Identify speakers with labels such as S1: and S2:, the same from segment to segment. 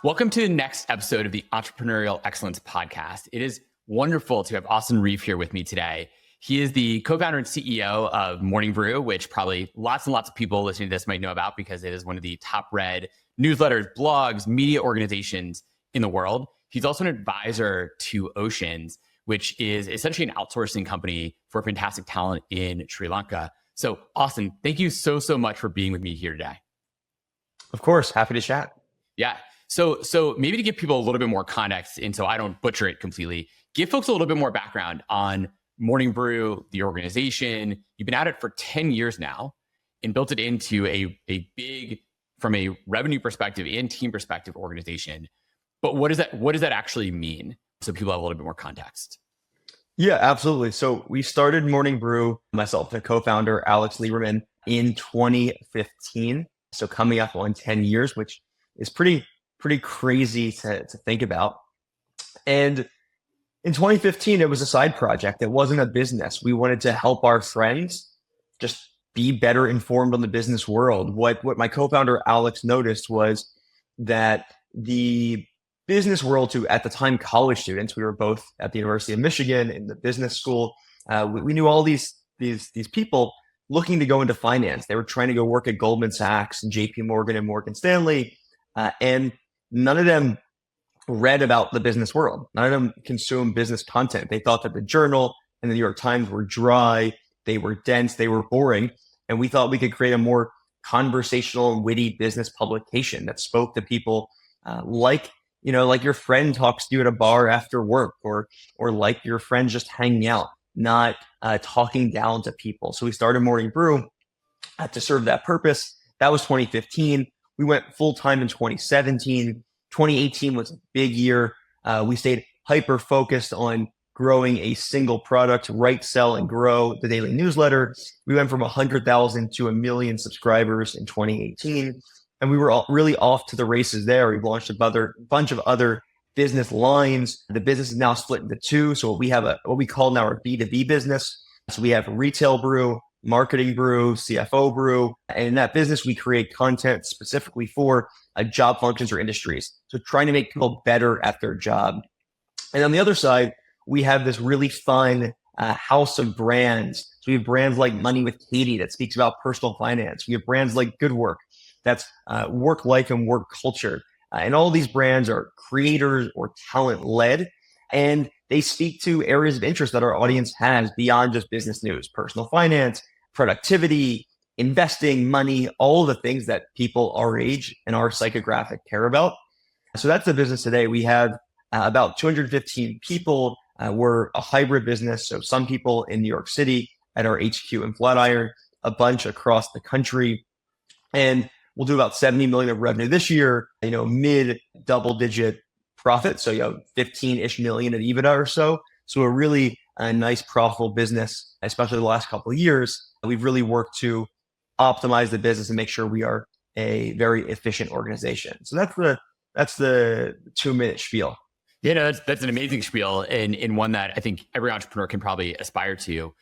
S1: Welcome to the next episode of the Entrepreneurial Excellence podcast. It is wonderful to have Austin Rief here with me today. He is the co-founder and CEO of Morning Brew, which probably lots and lots of people listening to this might know about because it is one of the top read newsletters, blogs, media organizations in the world. He's also an advisor to Oceans, which is essentially an outsourcing company for fantastic talent in Sri Lanka. So Austin, thank you so much for being with me here today.
S2: Of course, happy to chat.
S1: Yeah. So maybe to give people a little bit more context, and so I don't butcher it completely, give folks a little bit more background on Morning Brew, the organization. You've been at it for 10 years now and built it into a big, from a revenue perspective and team perspective, organization. But what does that actually mean? So people have a little bit more context.
S2: Yeah, absolutely. So we started Morning Brew, myself and co-founder Alex Lieberman, in 2015. So coming up on 10 years, which is pretty crazy to think about. And in 2015, it was a side project. It wasn't a business. We wanted to help our friends just be better informed on the business world. What my co-founder Alex noticed was that the business world, to at the time college students, we were both at the University of Michigan in the business school. We knew all these people looking to go into finance. They were trying to go work at Goldman Sachs and JP Morgan and Morgan Stanley, and none of them read about the business world. None of them consumed business content. They thought that the Journal and the New York Times were dry, they were dense, they were boring. And we thought we could create a more conversational and witty business publication that spoke to people like your friend talks to you at a bar after work, or like your friend just hanging out, not talking down to people. So we started Morning Brew to serve that purpose. That was 2015. We went full time in 2017. 2018 was a big year. We stayed hyper focused on growing a single product, write, sell, and grow the daily newsletter. We went from 100,000 to 1 million subscribers in 2018. And we were really off to the races there. We've launched a bunch of other business lines. The business is now split into two. So we have what we call now our B2B business. So we have retail brew, marketing brew, CFO brew. And in that business, we create content specifically for job functions or industries. So trying to make people better at their job. And on the other side, we have this really fun house of brands. So we have brands like Money with Katie that speaks about personal finance. We have brands like Good Work, that's work life and work culture. And all these brands are creators or talent led, and they speak to areas of interest that our audience has beyond just business news, personal finance, productivity, investing, money, all the things that people our age and our psychographic care about. So that's the business today. We have about 215 people. We're a hybrid business. So some people in New York City at our HQ in Flatiron, a bunch across the country. And we'll do about 70 million of revenue this year, mid double digit profit. So, 15-ish million of EBITDA or so. So a really nice profitable business, especially the last couple of years. We've really worked to optimize the business and make sure we are a very efficient organization. So that's the 2-minute spiel.
S1: Yeah, no, that's an amazing spiel, and one that I think every entrepreneur can probably aspire to.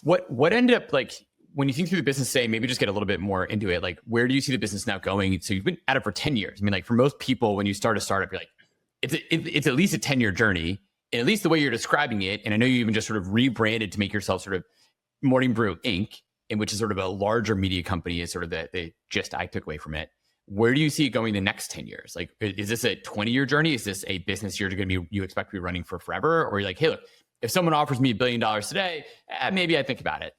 S1: What ended up, like, when you think through the business, say, maybe just get a little bit more into it, like, where do you see the business now going? So you've been at it for 10 years. I mean, like, for most people, when you start a startup, you're like, it's at least a 10-year journey, and at least the way you're describing it. And I know you even just sort of rebranded to make yourself sort of Morning Brew Inc., in which is sort of a larger media company, is sort of the gist I took away from it. Where do you see it going the next 10 years? Like, is this a 20-year journey? Is this a business you expect to be running for forever? Or you're like, hey, look, if someone offers me $1 billion today, maybe I think about it.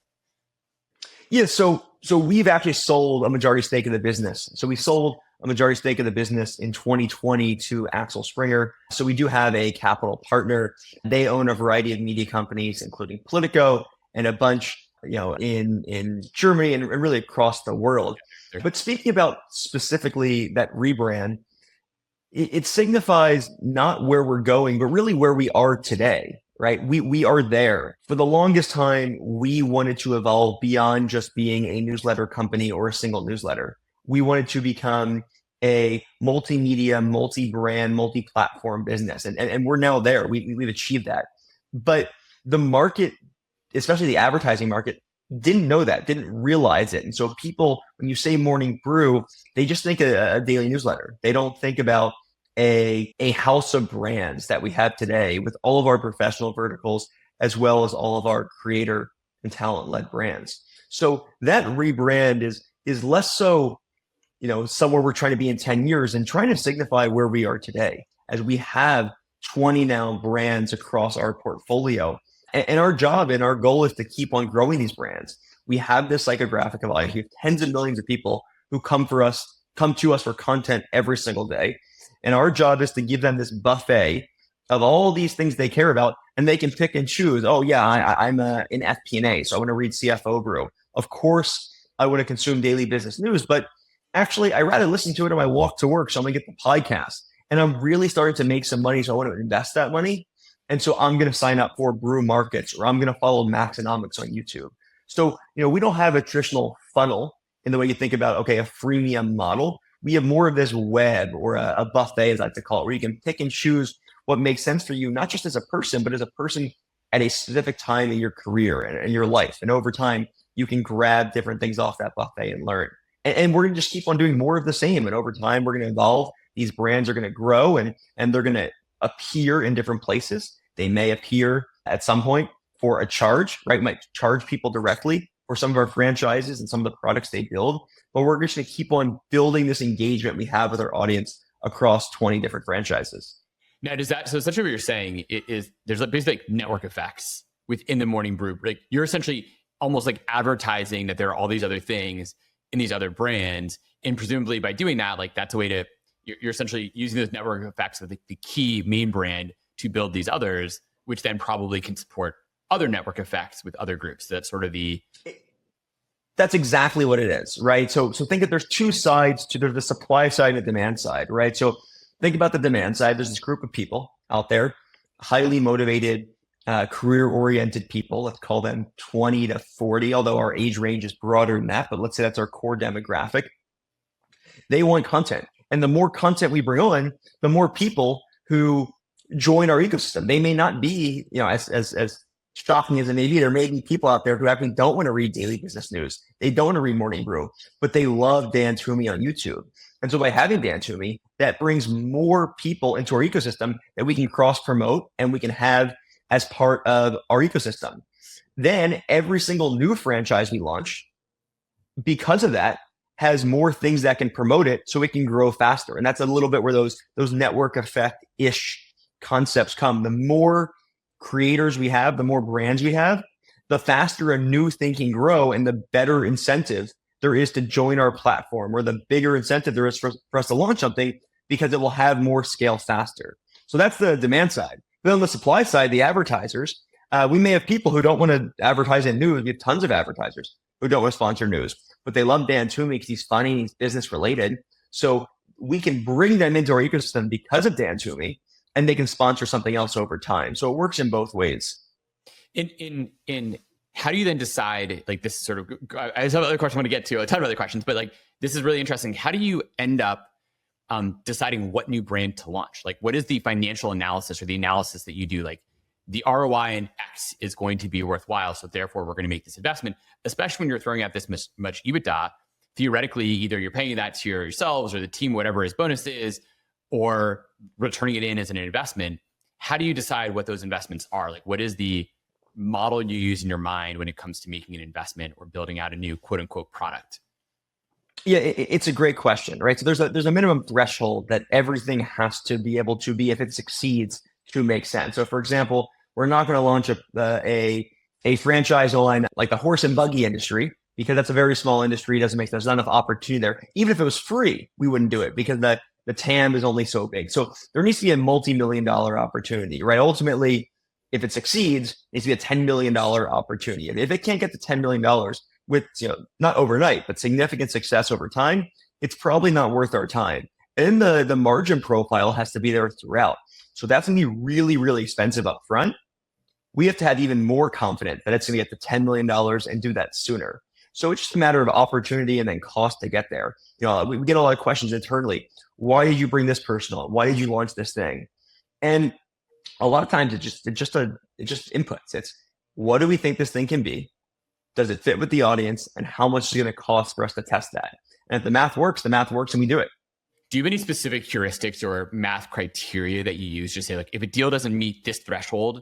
S2: Yeah, so we've actually sold a majority stake of the business. So we sold a majority stake of the business in 2020 to Axel Springer. So we do have a capital partner. They own a variety of media companies, including Politico and a bunch, in Germany and really across the world. But speaking about specifically that rebrand, it signifies not where we're going, but really where we are today. Right? We are there. For the longest time, we wanted to evolve beyond just being a newsletter company or a single newsletter. We wanted to become a multimedia, multi-brand, multi-platform business. And we're now there. We've achieved that. But the market, especially the advertising market, didn't know that, didn't realize it. And so people, when you say Morning Brew, they just think a daily newsletter. They don't think about a house of brands that we have today with all of our professional verticals, as well as all of our creator and talent-led brands. So that rebrand is less so, somewhere we're trying to be in 10 years and trying to signify where we are today, as we have 20 now brands across our portfolio. And our job and our goal is to keep on growing these brands. We have this psychographic of audience. We have tens of millions of people who come to us for content every single day. And our job is to give them this buffet of all these things they care about, and they can pick and choose. Oh yeah, I'm in FP&A, so I want to read CFO Brew. Of course, I want to consume daily business news, but actually, I rather listen to it on my walk to work. So I'm going to get the podcast, and I'm really starting to make some money. So I want to invest that money. And so I'm going to sign up for Brew Markets, or I'm going to follow Maxonomics on YouTube. So, we don't have a traditional funnel in the way you think about, okay, a freemium model. We have more of this web, or a buffet, as I like to call it, where you can pick and choose what makes sense for you, not just as a person, but as a person at a specific time in your career and your life. And over time, you can grab different things off that buffet and learn. And we're going to just keep on doing more of the same. And over time, we're going to evolve. These brands are going to grow, and they're going to appear in different places. They may appear at some point for a charge, right? We might charge people directly for some of our franchises and some of the products they build, but we're just going to keep on building this engagement we have with our audience across 20 different franchises.
S1: Now, so essentially what you're saying is there's basically like network effects within the Morning Brew. Like you're essentially almost like advertising that there are all these other things in these other brands. And presumably by doing that, like that's a way to, you're essentially using those network effects of the key main brand to build these others, which then probably can support other network effects with other groups. That's sort of
S2: That's exactly what it is, right? So think that there's two sides there's the supply side and the demand side, right? So think about the demand side. There's this group of people out there, highly motivated, career-oriented people. Let's call them 20 to 40, although our age range is broader than that, but let's say that's our core demographic. They want content. And the more content we bring on, the more people who join our ecosystem. They may not be, as shocking as it may be, there may be people out there who actually don't want to read daily business news. They don't want to read Morning Brew, but they love Dan Toomey on YouTube. And so by having Dan Toomey, that brings more people into our ecosystem that we can cross promote and we can have as part of our ecosystem. Then every single new franchise we launch, because of that, has more things that can promote it so it can grow faster. And that's a little bit where those network effect-ish concepts come. The more creators we have, the more brands we have, the faster a new thing can grow and the better incentive there is to join our platform, or the bigger incentive there is for us to launch something, because it will have more scale faster. So that's the demand side. Then on the supply side, the advertisers, we may have people who don't want to advertise in news. We have tons of advertisers who don't want to sponsor news, but they love Dan Toomey because he's funny, he's business related. So we can bring them into our ecosystem because of Dan Toomey, and they can sponsor something else over time. So it works in both ways.
S1: In how do you then decide, like this sort of, I just have another question I want to get to, a ton of other questions, but like this is really interesting. How do you end up deciding what new brand to launch? Like what is the financial analysis or the analysis that you do? Like the ROI in X is going to be worthwhile, so therefore we're going to make this investment, especially when you're throwing out this much EBITDA. Theoretically, either you're paying that to yourselves or the team, whatever his bonus is, or returning it in as an investment. How do you decide what those investments are? Like what is the model you use in your mind when it comes to making an investment or building out a new quote unquote product?
S2: Yeah, it's a great question, right? So there's a minimum threshold that everything has to be able to be, if it succeeds, to make sense. So for example, we're not going to launch a franchise line like the horse and buggy industry, because that's a very small industry. There's not enough opportunity there. Even if it was free, we wouldn't do it because the TAM is only so big. So there needs to be a multi-million-dollar opportunity, right? Ultimately, if it succeeds, it needs to be a $10 million opportunity. If it can't get to $10 million with, not overnight, but significant success over time, it's probably not worth our time. And the margin profile has to be there throughout. So that's going to be really, really expensive up front. We have to have even more confidence that it's going to get to $10 million and do that sooner. So it's just a matter of opportunity and then cost to get there. We get a lot of questions internally. Why did you bring this person on? Why did you launch this thing? And a lot of times it's just inputs. It's what do we think this thing can be? Does it fit with the audience? And how much is it going to cost for us to test that? And if the math works, and we do it.
S1: Do you have any specific heuristics or math criteria that you use to say, like, if a deal doesn't meet this threshold,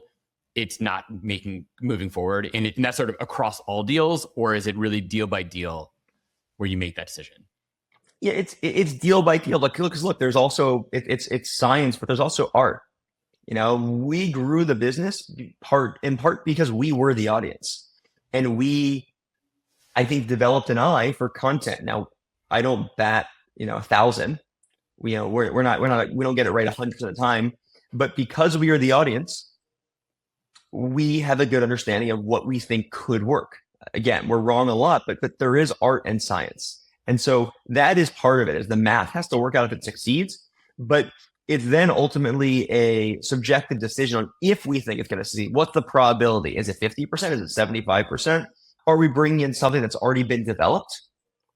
S1: it's not moving forward? And that's sort of across all deals, or is it really deal by deal where you make that decision?
S2: Yeah, it's deal by deal. Because look, there's also it's science, but there's also art. We grew the business in part because we were the audience, and I think, developed an eye for content. Now, I don't bat 1,000. We don't get it right 100% of the time, but because we are the audience, we have a good understanding of what we think could work. Again, we're wrong a lot, but there is art and science. And so that is part of it, is the math has to work out if it succeeds, but it's then ultimately a subjective decision on if we think it's going to succeed. What's the probability? Is it 50%? Is it 75%? Are we bringing in something that's already been developed,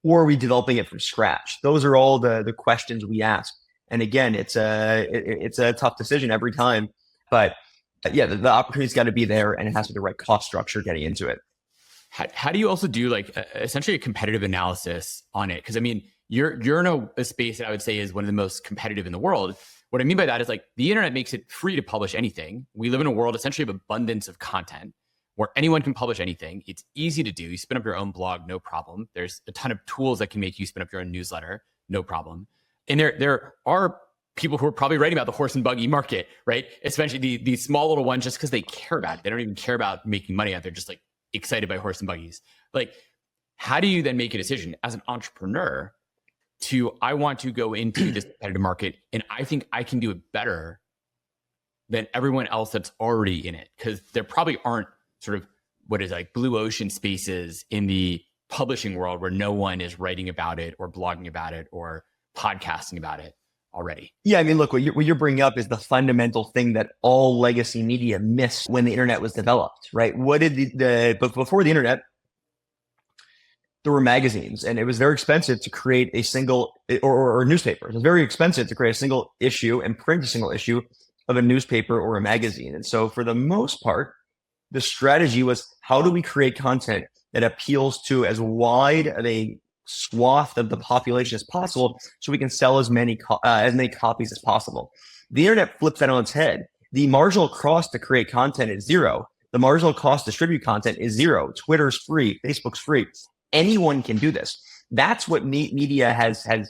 S2: or are we developing it from scratch? Those are all the questions we ask. And again, it's a tough decision every time, but yeah, the opportunity's got to be there, and it has to be the right cost structure getting into it.
S1: How do you also do essentially a competitive analysis on it? Because I mean, you're in a space that I would say is one of the most competitive in the world. What I mean by that is, like, the internet makes it free to publish anything. We live in a world essentially of abundance of content where anyone can publish anything. It's easy to do. You spin up your own blog, no problem. There's a ton of tools that can make you spin up your own newsletter, no problem. And there are people who are probably writing about the horse and buggy market, right? Especially these small little ones, just because they care about it. They don't even care about making money out there. Just like excited by horse and buggies. Like, how do you then make a decision as an entrepreneur I want to go into this competitive market, and I think I can do it better than everyone else that's already in it? Because there probably aren't sort of what is like blue ocean spaces in the publishing world where no one is writing about it or blogging about it or podcasting about it already.
S2: Yeah, I mean, look, what you're bringing up is the fundamental thing that all legacy media missed when the internet was developed, right? What did but before the internet, there were magazines, and it was very expensive to create a single or newspaper. It was very expensive to create a single issue and print a single issue of a newspaper or a magazine. And so for the most part, the strategy was, how do we create content that appeals to as wide of a swath of the population as possible, so we can sell as many copies as possible? The internet flips that on its head. The marginal cost to create content is zero. The marginal cost to distribute content is zero. Twitter's free. Facebook's free. Anyone can do this. That's what media has. The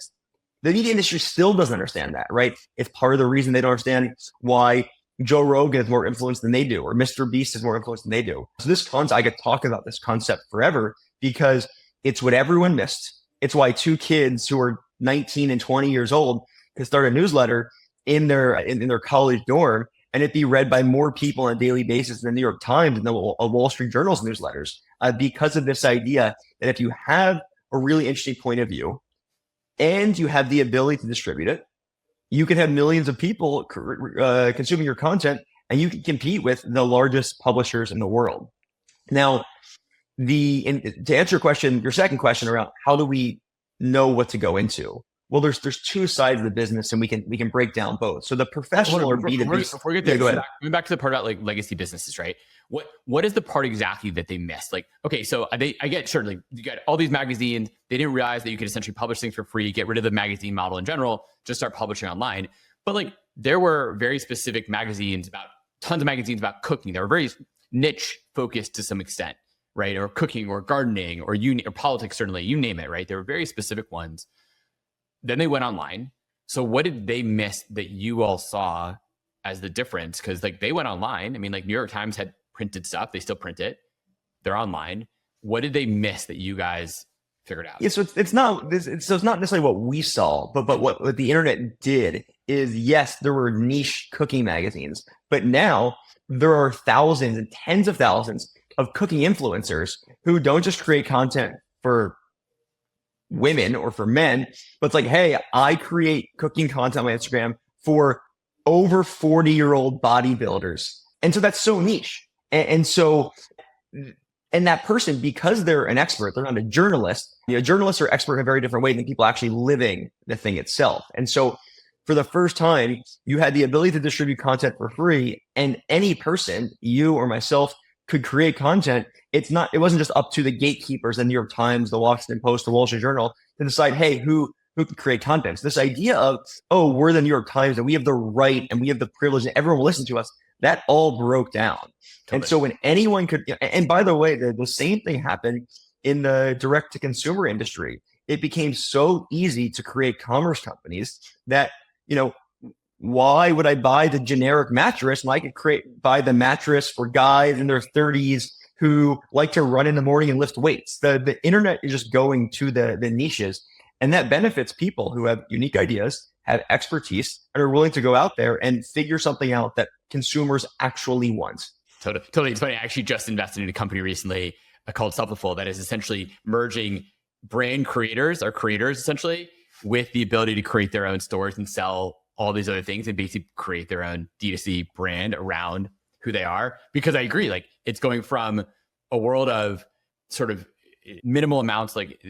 S2: media industry still doesn't understand that, right? It's part of the reason they don't understand why Joe Rogan has more influence than they do, or Mr. Beast has more influence than they do. So this concept, I could talk about this concept forever, because it's what everyone missed. It's why two kids who are 19 and 20 years old could start a newsletter in their college dorm, and it be read by more people on a daily basis than the New York Times and the Wall Street Journal's newsletters, because of this idea that if you have a really interesting point of view and you have the ability to distribute it, you can have millions of people consuming your content, and you can compete with the largest publishers in the world. Now, to answer your second question around how do we know what to go into? Well, there's two sides of the business, and we can break down both. So the professional or B2B.
S1: Before we get there, go ahead. Going back to the part about like legacy businesses, right? What is the part exactly that they missed? Like, okay, so I get certainly you got all these magazines. They didn't realize that you could essentially publish things for free, get rid of the magazine model in general, just start publishing online. But like, there were very specific tons of magazines about cooking. They were very niche focused to some extent, right? Or cooking, or gardening, or politics, certainly, you name it, right? There were very specific ones. Then they went online. So what did they miss that you all saw as the difference? Because like, they went online. I mean, like, New York Times had printed stuff. They still print it. They're online. What did they miss that you guys figured out?
S2: Yeah, so it's not necessarily what we saw, but what the internet did is, yes, there were niche cooking magazines, but now there are thousands and tens of thousands of cooking influencers who don't just create content for women or for men, but it's like, hey, I create cooking content on my Instagram for over 40-year-old bodybuilders. And so that's so niche. And that person, because they're an expert, they're not a journalist. Journalists are expert in a very different way than people actually living the thing itself. And so for the first time, you had the ability to distribute content for free, and any person, you or myself, could create content. It wasn't just up to the gatekeepers, the New York Times, the Washington Post, the Wall Street Journal, to decide, hey, who who can create content. So this idea of, oh, we're the New York Times and we have the right and we have the privilege and everyone will listen to us, that all broke down. Totally. And so when anyone could, and by the way, the same thing happened in the direct to consumer industry. It became so easy to create commerce companies that, why would I buy the generic mattress when I could buy the mattress for guys in their 30s who like to run in the morning and lift weights? The internet is just going to the niches, and that benefits people who have unique ideas, have expertise, and are willing to go out there and figure something out that consumers actually want.
S1: Totally. It's funny. I actually just invested in a company recently called Selfful that is essentially merging brand creators essentially with the ability to create their own stores and sell all these other things and basically create their own D2C brand around who they are. Because I agree, like it's going from a world of sort of minimal amounts, like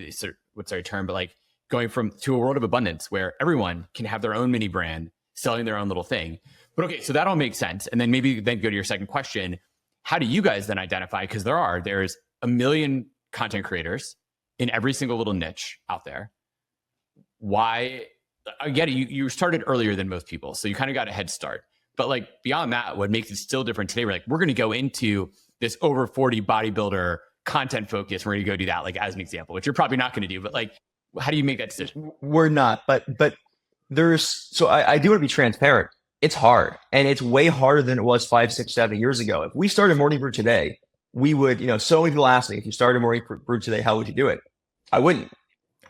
S1: what's our term, but like going to a world of abundance where everyone can have their own mini brand selling their own little thing. But okay, so that all makes sense. And then maybe go to your second question. How do you guys then identify? Because there's a million content creators in every single little niche out there. Why? I get it. You started earlier than most people, so you kind of got a head start. But like beyond that, what makes it still different today? We're going to go into this over 40 bodybuilder content focus. We're going to go do that, like as an example, which you're probably not going to do. But like, how do you make that decision?
S2: We're not. But I do want to be transparent. It's hard, and it's way harder than it was 5, 6, 7 years ago. If we started Morning Brew today, we would, so many people ask me, if you started Morning Brew today, how would you do it? I wouldn't.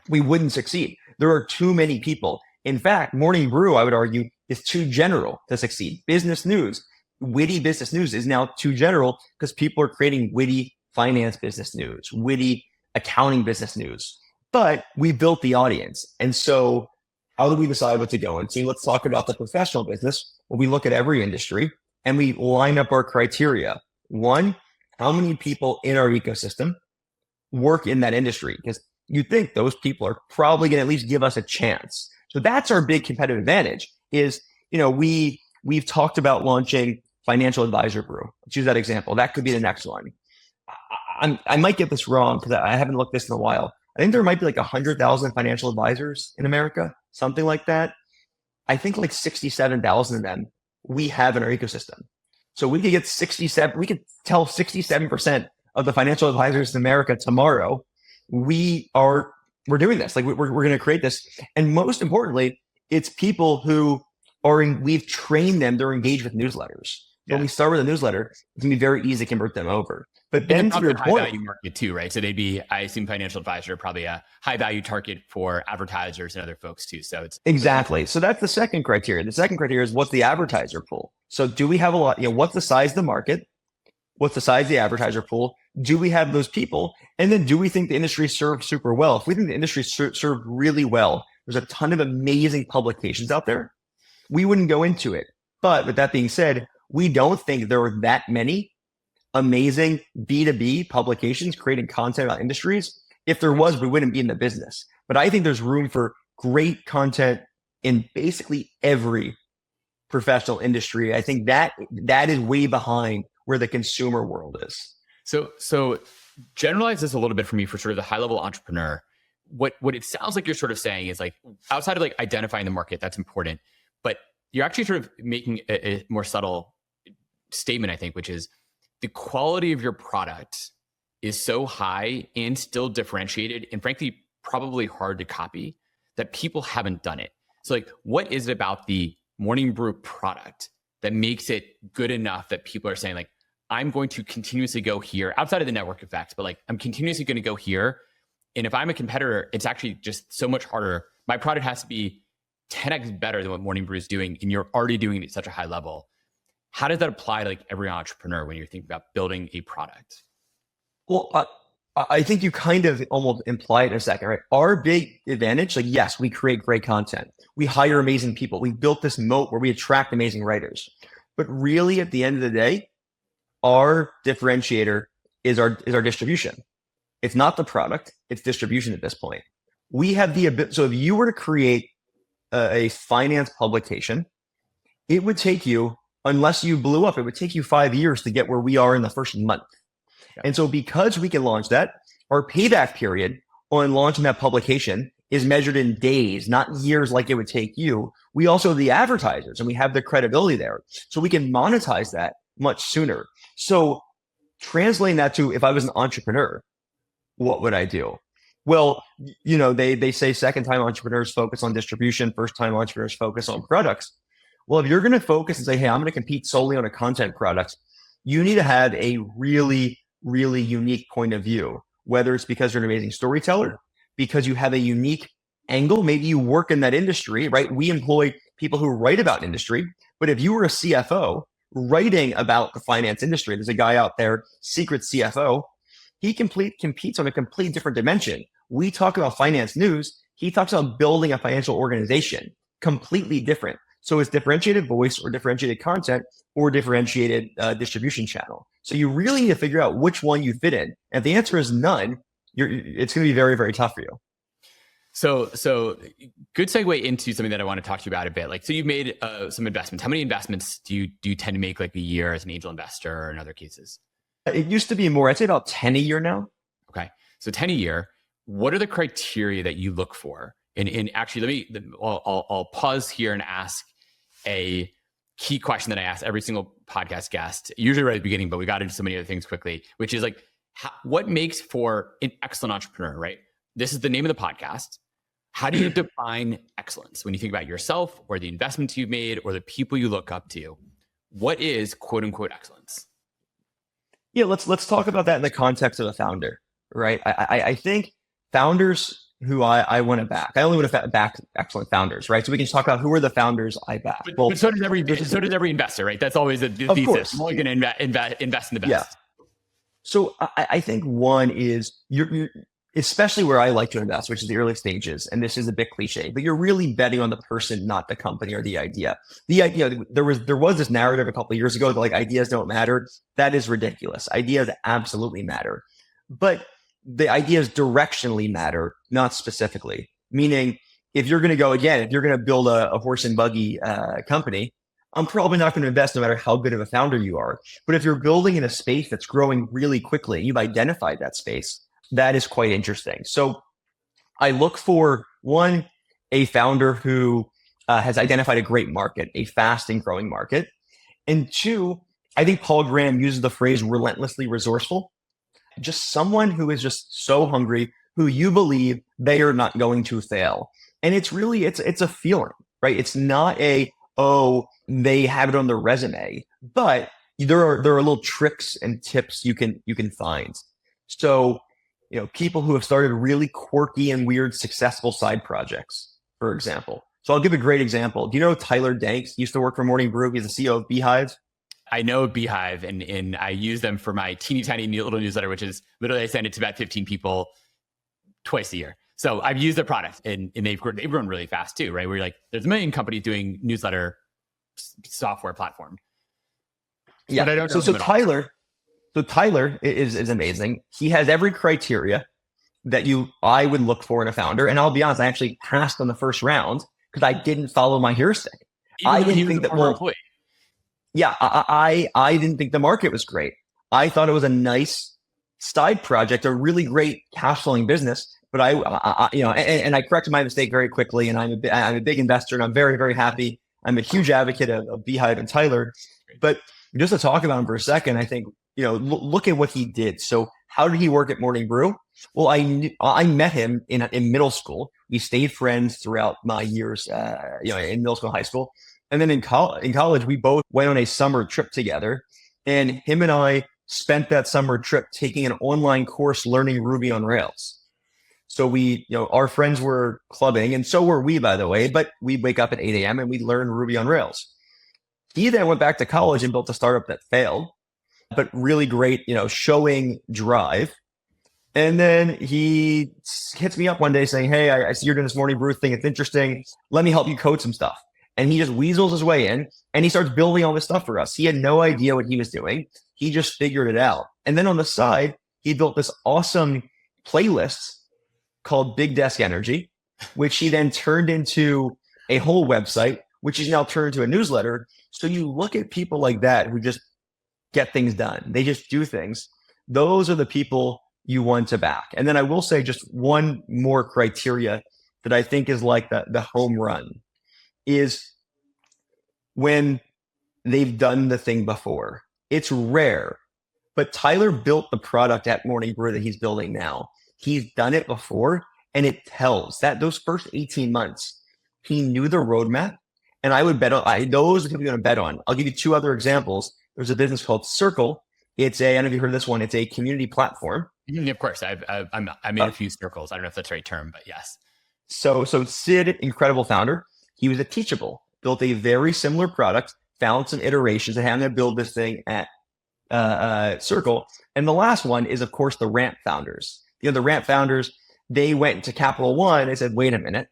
S2: We wouldn't succeed. There are too many people. In fact, Morning Brew, I would argue, is too general to succeed. Business news, witty business news is now too general because people are creating witty finance business news, witty accounting business news. But we built the audience. And so how do we decide what to go into? Let's talk about the professional business. Well, we look at every industry and we line up our criteria. One, how many people in our ecosystem work in that industry? Because you think those people are probably going to at least give us a chance. So that's our big competitive advantage is, we've talked about launching Financial Advisor Brew. Let's use that example. That could be the next one. I might get this wrong because I haven't looked this in a while. I think there might be like 100,000 financial advisors in America, something like that. I think like 67,000 of them we have in our ecosystem. So we could get we could tell 67% of the financial advisors in America tomorrow, we're doing this. Like we're going to create this. And most importantly, it's people who we've trained them. They're engaged with newsletters. When we start with a newsletter, it's going to be very easy to convert them over. But then to your point, high value
S1: market too, right? So they'd be, I assume financial advisor, probably a high value target for advertisers and other folks too. So it's
S2: exactly. So that's the second criteria. The second criteria is what's the advertiser pool? So do we have a lot, what's the size of the market? What's the size of the advertiser pool? Do we have those people? And then do we think the industry served super well? If we think the industry served really well, there's a ton of amazing publications out there. We wouldn't go into it. But with that being said, we don't think there were that many amazing B2B publications creating content about industries. If there was, we wouldn't be in the business. But I think there's room for great content in basically every professional industry. I think that is way behind where the consumer world is.
S1: So generalize this a little bit for me for sort of the high level entrepreneur. What it sounds like you're sort of saying is like outside of like identifying the market, that's important, but you're actually sort of making a more subtle statement, I think, which is the quality of your product is so high and still differentiated and frankly, probably hard to copy that people haven't done it. So like, what is it about the Morning Brew product that makes it good enough that people are saying like, I'm going to continuously go here outside of the network effects, but like I'm continuously going to go here. And if I'm a competitor, it's actually just so much harder. My product has to be 10x better than what Morning Brew is doing. And you're already doing it at such a high level. How does that apply to like every entrepreneur when you're thinking about building a product?
S2: Well, I think you kind of almost imply it in a second, right? Our big advantage, like, yes, we create great content. We hire amazing people. We built this moat where we attract amazing writers. But really at the end of the day, our differentiator is our distribution. It's not the product, it's distribution at this point. We have the ability. So if you were to create a finance publication, it would take you, unless you blew up, it would take you 5 years to get where we are in the first month. Yeah. And so because we can launch that, our payback period on launching that publication is measured in days, not years like it would take you. We also have the advertisers and we have the credibility there. So we can monetize that much sooner. So translating that to, if I was an entrepreneur, what would I do? Well, they say second time entrepreneurs focus on distribution, first time entrepreneurs focus on products. Well, if you're going to focus and say, hey, I'm going to compete solely on a content product, you need to have a really, really unique point of view, whether it's because you're an amazing storyteller, because you have a unique angle. Maybe you work in that industry, right? We employ people who write about industry, but if you were a CFO writing about the finance industry, there's a guy out there, secret CFO, he competes on a completely different dimension. We talk about finance news. He talks about building a financial organization, completely different. So it's differentiated voice or differentiated content or differentiated distribution channel. So you really need to figure out which one you fit in. And if the answer is none, it's going to be very, very tough for you.
S1: So good segue into something that I want to talk to you about a bit. Like, so you've made some investments. How many investments do you tend to make like a year as an angel investor or in other cases?
S2: It used to be more. I'd say about 10 a year now.
S1: Okay. So 10 a year. What are the criteria that you look for? And actually, I'll pause here and ask a key question that I ask every single podcast guest, usually right at the beginning, but we got into so many other things quickly, which is like, what makes for an excellent entrepreneur, right? This is the name of the podcast. How do you define excellence when you think about yourself or the investments you've made or the people you look up to? What is quote unquote excellence?
S2: Yeah, let's talk about that in the context of a founder, right? I think founders who I want to back, I only want to back excellent founders, right? So we can talk about who are the founders I back.
S1: But so does every investor, right? That's always the thesis.
S2: Course.
S1: I'm only going to invest in the best.
S2: Yeah. So I think one is you're especially where I like to invest, which is the early stages. And this is a bit cliche, but you're really betting on the person, not the company or the idea. The idea, there was this narrative a couple of years ago that like ideas don't matter. That is ridiculous. Ideas absolutely matter, but the ideas directionally matter, not specifically. Meaning, if you're going to build a horse and buggy company, I'm probably not going to invest no matter how good of a founder you are. But if you're building in a space that's growing really quickly, you've identified that space, that is quite interesting. So I look for one, a founder who has identified a great market, a fast and growing market. And two, I think Paul Graham uses the phrase relentlessly resourceful. Just someone who is just so hungry, who you believe they are not going to fail. And it's really, it's a feeling, right? It's not they have it on their resume, but there are little tricks and tips you can find. So, people who have started really quirky and weird, successful side projects, for example. So I'll give a great example. Do you know Tyler Danks? He used to work for Morning Brew. He's the CEO of Beehive.
S1: I know Beehive, and I use them for my teeny tiny little newsletter, which is literally I send it to about 15 people twice a year. So I've used the product, and they've grown really fast too, right? Where you're like, there's a million companies doing newsletter software platform.
S2: Yeah.
S1: But I don't know
S2: Tyler is amazing. He has every criteria that I would look for in a founder. And I'll be honest, I actually passed on the first round because I didn't follow my heuristic. I didn't think that. Yeah, I didn't think the market was great. I thought it was a nice side project, a really great cash flowing business. But I corrected my mistake very quickly. And I'm a big investor, and I'm very, very happy. I'm a huge advocate of Beehive and Tyler. But just to talk about him for a second, I think look at what he did. So how did he work at Morning Brew? Well, I met him in middle school. We stayed friends throughout my years, in middle school, high school. And then in college, we both went on a summer trip together, and him and I spent that summer trip taking an online course learning Ruby on Rails. So our friends were clubbing, and so were we, by the way, but we'd wake up at 8 a.m. and we'd learn Ruby on Rails. He then went back to college and built a startup that failed, but really great, showing drive. And then he hits me up one day saying, hey, I see you're doing this Morning Brew thing. It's interesting. Let me help you code some stuff. And he just weasels his way in, and he starts building all this stuff for us. He had no idea what he was doing. He just figured it out. And then on the side, he built this awesome playlist called Big Desk Energy, which he then turned into a whole website, which is now turned into a newsletter. So you look at people like that who just get things done. They just do things. Those are the people you want to back. And then I will say just one more criteria that I think is like the home run is when they've done the thing before. It's rare, but Tyler built the product at Morning Brew that he's building now. He's done it before, and it tells that those first 18 months, he knew the roadmap. And I would bet on those are people you're going to bet on. I'll give you two other examples. There's a business called Circle. I don't know if you heard of this one. It's a community platform.
S1: Of course, I made a few circles. I don't know if that's the right term, but yes.
S2: So Sid, incredible founder. He was a Teachable, built a very similar product, found some iterations and had to build this thing at Circle. And the last one is, of course, the Ramp founders. The Ramp founders, they went to Capital One. They said, wait a minute,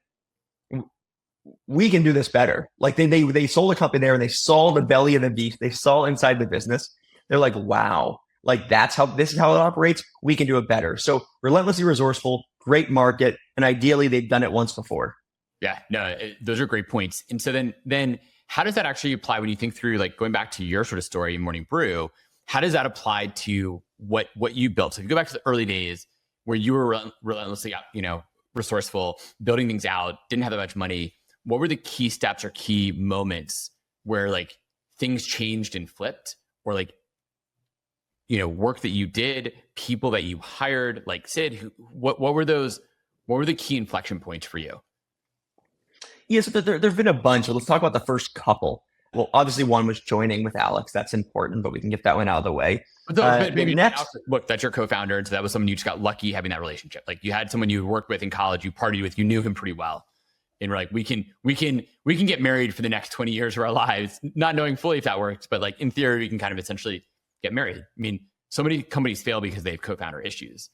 S2: we can do this better. Like they sold a company there and they saw the belly of the beast. They saw inside the business. They're like, wow, like this is how it operates. We can do it better. So relentlessly resourceful, great market. And ideally they've done it once before.
S1: Yeah, no, those are great points. And so then how does that actually apply when you think through, like going back to your sort of story in Morning Brew, how does that apply to what you built? So if you go back to the early days where you were relentlessly, resourceful, building things out, didn't have that much money, what were the key steps or key moments where like things changed and flipped, or like, work that you did, people that you hired, like Sid, what were the key inflection points for you?
S2: Yes, yeah, so there've been a bunch. So let's talk about the first couple. Well, obviously one was joining with Alex. That's important, but we can get that one out of the way.
S1: But maybe next, look, that's your co-founder. And so that was someone you just got lucky having that relationship. Like you had someone you worked with in college, you partied with, you knew him pretty well. And we're like, we can get married for the next 20 years of our lives, not knowing fully if that works, but like in theory, we can kind of essentially get married. I mean, so many companies fail because they have co-founder issues.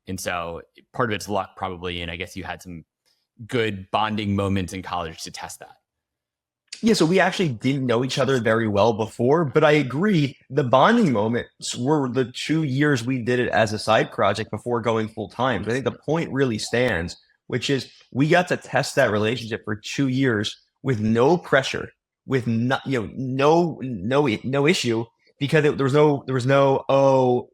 S1: And so part of it's luck probably. And I guess you had some good bonding moments in college to test that.
S2: Yeah, so we actually didn't know each other very well before, but I agree. The bonding moments were the 2 years we did it as a side project before going full time. So I think the point really stands, which is we got to test that relationship for 2 years with no pressure, with no issue, because there was no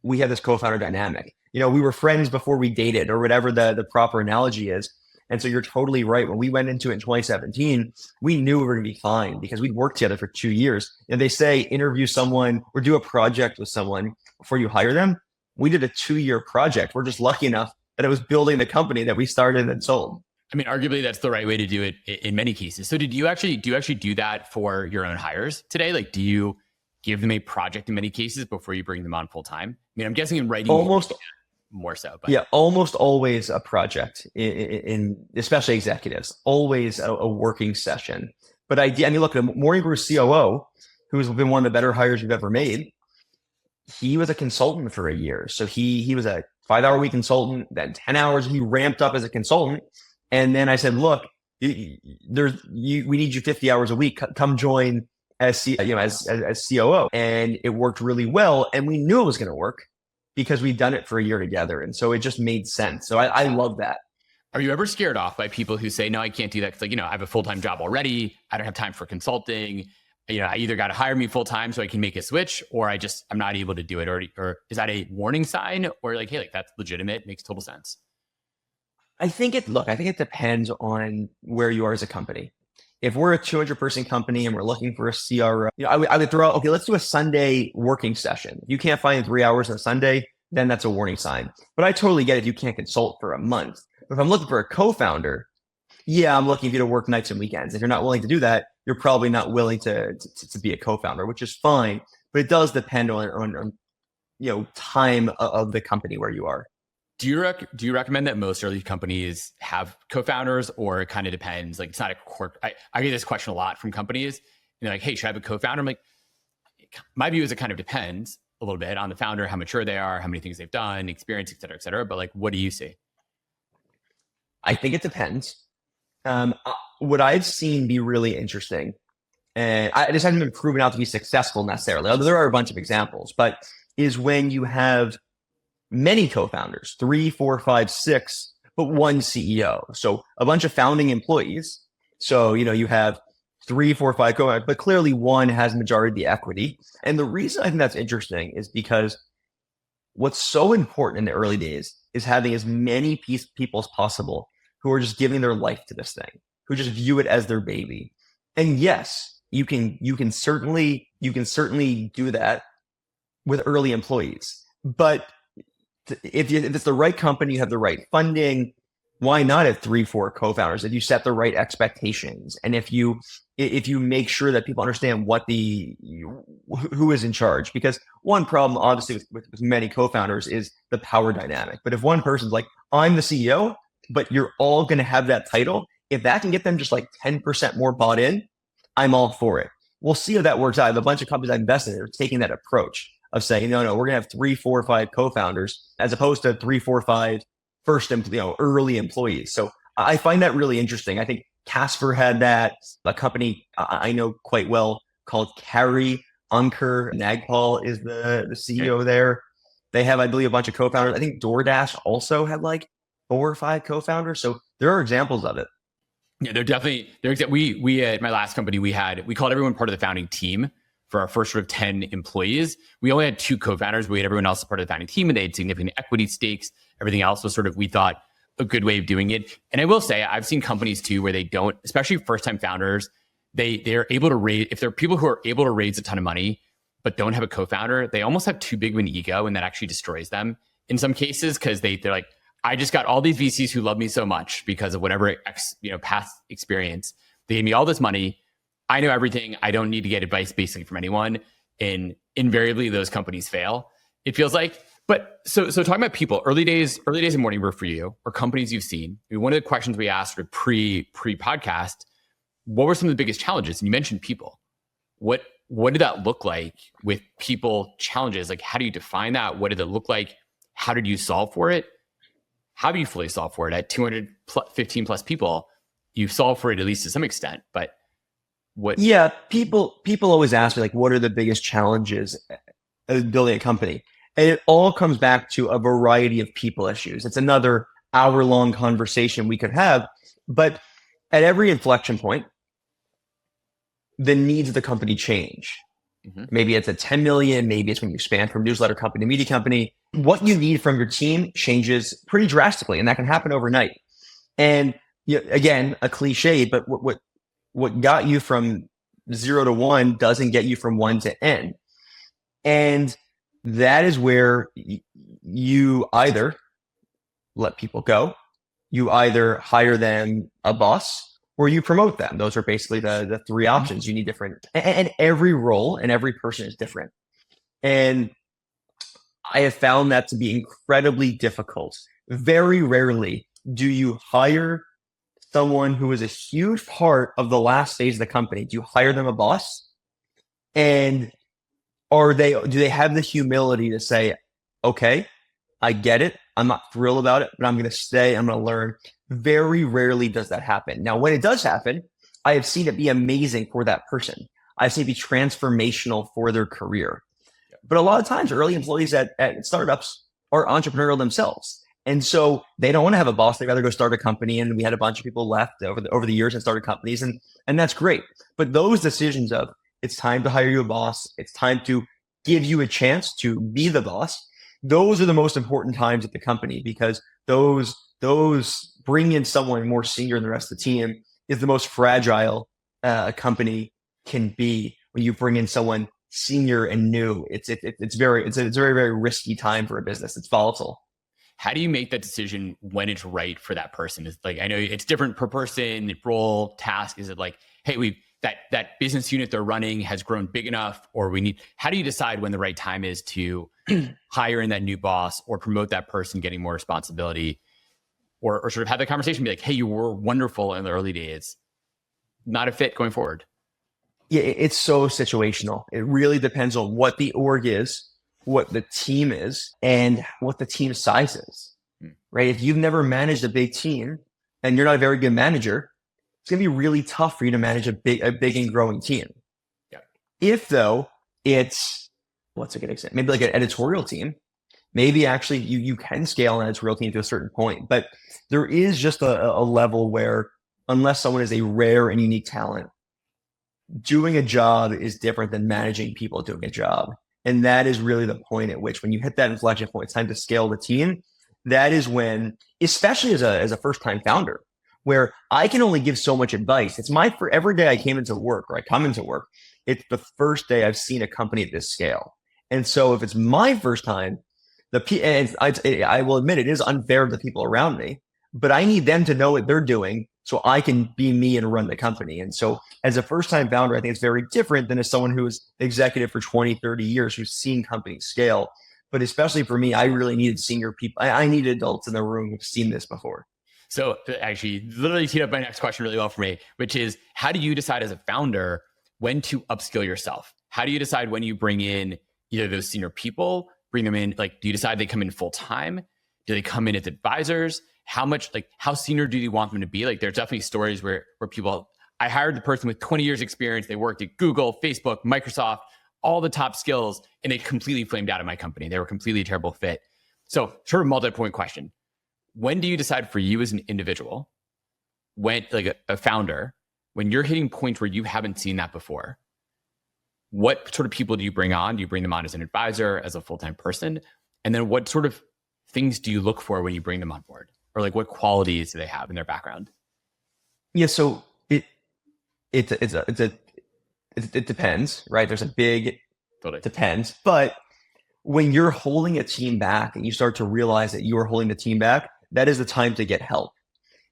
S2: we have this co-founder dynamic. We were friends before we dated, or whatever the proper analogy is. And so you're totally right. When we went into it in 2017, we knew we were going to be fine because we'd worked together for 2 years. And they say interview someone or do a project with someone before you hire them. We did a 2-year project. We're just lucky enough that it was building the company that we started and sold.
S1: I mean, arguably that's the right way to do it in many cases. So do you actually do that for your own hires today? Like, do you give them a project in many cases before you bring them on full time? I mean, I'm guessing in writing
S2: almost
S1: more so, but
S2: yeah, almost always a project in especially executives, always a working session. But I mean, look, Morning Brew COO, who's been one of the better hires we've ever made, he was a consultant for a year. So he was a 5-hour week consultant, then 10 hours, he ramped up as a consultant. And then I said, look, we need you 50 hours a week. Come join as COO. And it worked really well. And we knew it was going to work because we'd done it for a year together. And so it just made sense. So I love that.
S1: Are you ever scared off by people who say, no, I can't do that because I have a full-time job already. I don't have time for consulting. I either got to hire me full-time so I can make a switch, or I'm not able to do it. Or is that a warning sign, or like, hey, like that's legitimate, makes total sense?
S2: I think it depends on where you are as a company. If we're a 200-person company and we're looking for a CRO, I would throw out, okay, let's do a Sunday working session. If you can't find 3 hours on a Sunday, then that's a warning sign. But I totally get it if you can't consult for a month. If I'm looking for a co-founder, yeah, I'm looking for you to work nights and weekends. If you're not willing to do that, you're probably not willing to be a co-founder, which is fine. But it does depend on time of the company where you are.
S1: Do you recommend that most early companies have co-founders, or it kind of depends? Like, it's not a core. I get this question a lot from companies. And they're like, hey, should I have a co-founder? I'm like, my view is it kind of depends a little bit on the founder, how mature they are, how many things they've done, experience, et cetera, et cetera. But like, what do you see?
S2: I think it depends. What I've seen be really interesting, and this hasn't been proven out to be successful necessarily, although there are a bunch of examples, but is when you have many co-founders, 3, 4, 5, 6, but one CEO. So a bunch of founding employees. So, you have 3, 4, 5 co-founders, but clearly one has majority of the equity. And the reason I think that's interesting is because what's so important in the early days is having as many people as possible who are just giving their life to this thing, who just view it as their baby. And yes, you can certainly do that with early employees. But if it's the right company, you have the right funding, why not at 3-4 co-founders? If you set the right expectations, and if you make sure that people understand who is in charge, because one problem obviously with many co-founders is the power dynamic. But if one person's like, I'm the CEO, but you're all going to have that title, if that can get them just like 10% more bought in, I'm all for it. We'll see how that works out. I have a bunch of companies I've invested in are taking that approach of saying, no, we're going to have 3, 4, 5 co-founders as opposed to 3, 4, 5 early employees. So I find that really interesting. I think Casper had that. A company I know quite well called Carry Ankur Nagpal is the CEO there. They have, I believe, a bunch of co-founders. I think DoorDash also had like 4 or 5 co-founders. So there are examples of it.
S1: Yeah, we at my last company, we called everyone part of the founding team. For our first sort of 10 employees, we only had 2 co-founders. We had everyone else as part of the founding team, and they had significant equity stakes. Everything else was sort of, we thought, a good way of doing it. And I will say, I've seen companies too where they don't, especially first-time founders, they're able to raise, if they're people who are able to raise a ton of money, but don't have a co-founder, they almost have too big of an ego, and that actually destroys them in some cases, because they're like, I just got all these VCs who love me so much because of whatever past experience. They gave me all this money. I know everything. I don't need to get advice basically from anyone. And invariably those companies fail, it feels like. But so talking about people, early days in Morning Brew for you, or companies you've seen. I mean, one of the questions we asked sort of pre-podcast, what were some of the biggest challenges? And you mentioned people. What did that look like with people challenges? Like, how do you define that? What did it look like? How did you solve for it? How do you fully solve for it at 215 plus people? You solve for it at least to some extent, but
S2: yeah, people always ask me, like, what are the biggest challenges of building a company? And it all comes back to a variety of people issues. It's another hour-long conversation we could have, but at every inflection point, the needs of the company change. Mm-hmm. Maybe it's at 10 million, maybe it's when you expand from newsletter company to media company. What you need from your team changes pretty drastically, and that can happen overnight. And again, a cliche, but what got you from 0 to 1 doesn't get you from 1 to N. And that is where you either let people go, you either hire them a boss, or you promote them. Those are basically the 3 options. You need different, and every role and every person is different. And I have found that to be incredibly difficult. Very rarely do you hire someone who is a huge part of the last phase of the company. Do you hire them a boss? And do they have the humility to say, okay, I get it. I'm not thrilled about it, but I'm going to stay. I'm going to learn. Very rarely does that happen. Now, when it does happen, I have seen it be amazing for that person. I've seen it be transformational for their career. But a lot of times, early employees at startups are entrepreneurial themselves. And so they don't want to have a boss. They'd rather go start a company. And we had a bunch of people left over the years and started companies. And that's great. But those decisions of it's time to hire you a boss, it's time to give you a chance to be the boss, those are the most important times at the company, because those bring in someone more senior than the rest of the team is the most fragile a company can be. When you bring in someone senior and new, it's a very, very risky time for a business. It's volatile.
S1: How do you make that decision when it's right for that person? It's like, I know it's different per person, role, task. Is it like, hey, that business unit they're running has grown big enough, or how do you decide when the right time is to hire in that new boss or promote that person getting more responsibility, or sort of have the conversation, be like, hey, you were wonderful in the early days, not a fit going forward?
S2: Yeah, it's so situational. It really depends on what the org is, what the team is, and what the team size is, right? If you've never managed a big team and you're not a very good manager, it's going to be really tough for you to manage a big and growing team.
S1: Yeah.
S2: If though it's, what's a good example? Maybe like an editorial team, maybe actually you can scale an editorial team to a certain point, but there is just a level where unless someone is a rare and unique talent, doing a job is different than managing people doing a job. And that is really the point at which when you hit that inflection point, it's time to scale the team. That is when, especially as a first-time founder, where I can only give so much advice. It's for every day I came into work or I come into work, it's the first day I've seen a company at this scale. And so if it's my first time, I will admit it is unfair to the people around me, but I need them to know what they're doing so I can be me and run the company. And so as a first time founder, I think it's very different than as someone who is executive for 20, 30 years, who's seen companies scale. But especially for me, I really needed senior people. I needed adults in the room who've seen this before.
S1: So actually, literally teed up my next question really well for me, which is, how do you decide as a founder when to upskill yourself? How do you decide when you bring in either those senior people, bring them in, like, do you decide they come in full time? Do they come in as advisors? How senior do you want them to be? Like, there's definitely stories where people, I hired the person with 20 years experience. They worked at Google, Facebook, Microsoft, all the top skills, and they completely flamed out of my company. They were completely a terrible fit. So sort of multi-point question. When do you decide for you as an individual, when like a founder, when you're hitting points where you haven't seen that before, what sort of people do you bring on? Do you bring them on as an advisor, as a full-time person? And then what sort of things do you look for when you bring them on board? Or like what qualities do they have in their background?
S2: Yeah, so it depends, right? There's a big depends, but when you're holding a team back and you start to realize that you are holding the team back, that is the time to get help.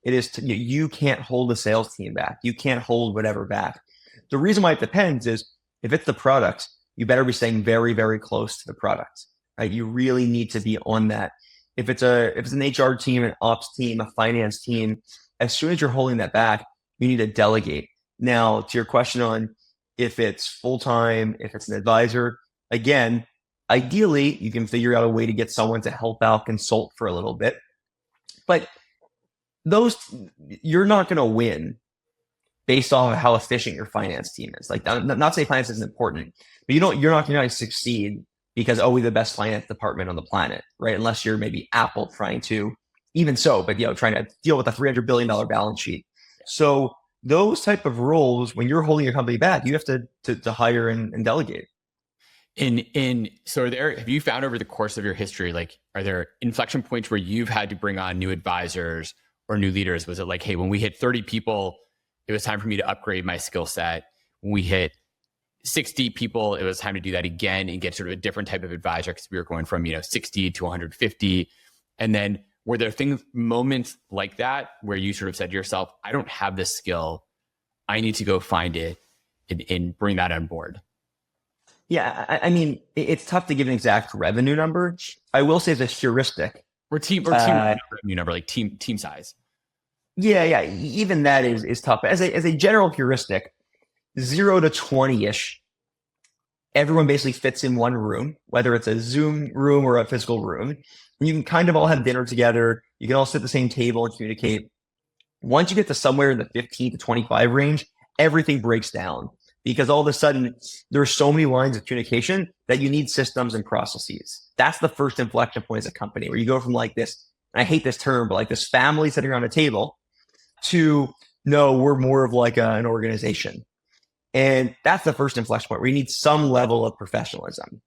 S2: It is you can't hold a sales team back. You can't hold whatever back. The reason why it depends is if it's the product, you better be staying very, very close to the product, right? You really need to be on that. If it's an HR team, an ops team, a finance team, as soon as you're holding that back, you need to delegate. Now, to your question on if it's full-time, if it's an advisor, again, ideally, you can figure out a way to get someone to help out, consult for a little bit. But you're not going to win based off of how efficient your finance team is. Like, not saying finance isn't important, but you're not going to succeed because, we're the best finance department on the planet, right? Unless you're maybe Apple trying to, even so, but trying to deal with a $300 billion balance sheet. So those type of roles, when you're holding your company back, you have to hire and delegate.
S1: So have you found over the course of your history, like, are there inflection points where you've had to bring on new advisors or new leaders? Was it like, hey, when we hit 30 people, it was time for me to upgrade my skill set. When we hit 60 people, it was time to do that again and get sort of a different type of advisor because we were going from, 60 to 150. And then were there moments like that where you sort of said to yourself, I don't have this skill. I need to go find it and bring that on board?
S2: Yeah, I mean, it's tough to give an exact revenue number. I will say it's a heuristic.
S1: Or team revenue number, like team size.
S2: Yeah. Even that is tough. As a general heuristic, 0 to 20-ish, everyone basically fits in one room, whether it's a Zoom room or a physical room. You can kind of all have dinner together. You can all sit at the same table and communicate. Once you get to somewhere in the 15 to 25 range, everything breaks down because all of a sudden there are so many lines of communication that you need systems and processes. That's the first inflection point as a company where you go from like this, and I hate this term, but like this family sitting around a table to no, we're more of like an organization. And that's the first inflection point where you need some level of professionalism.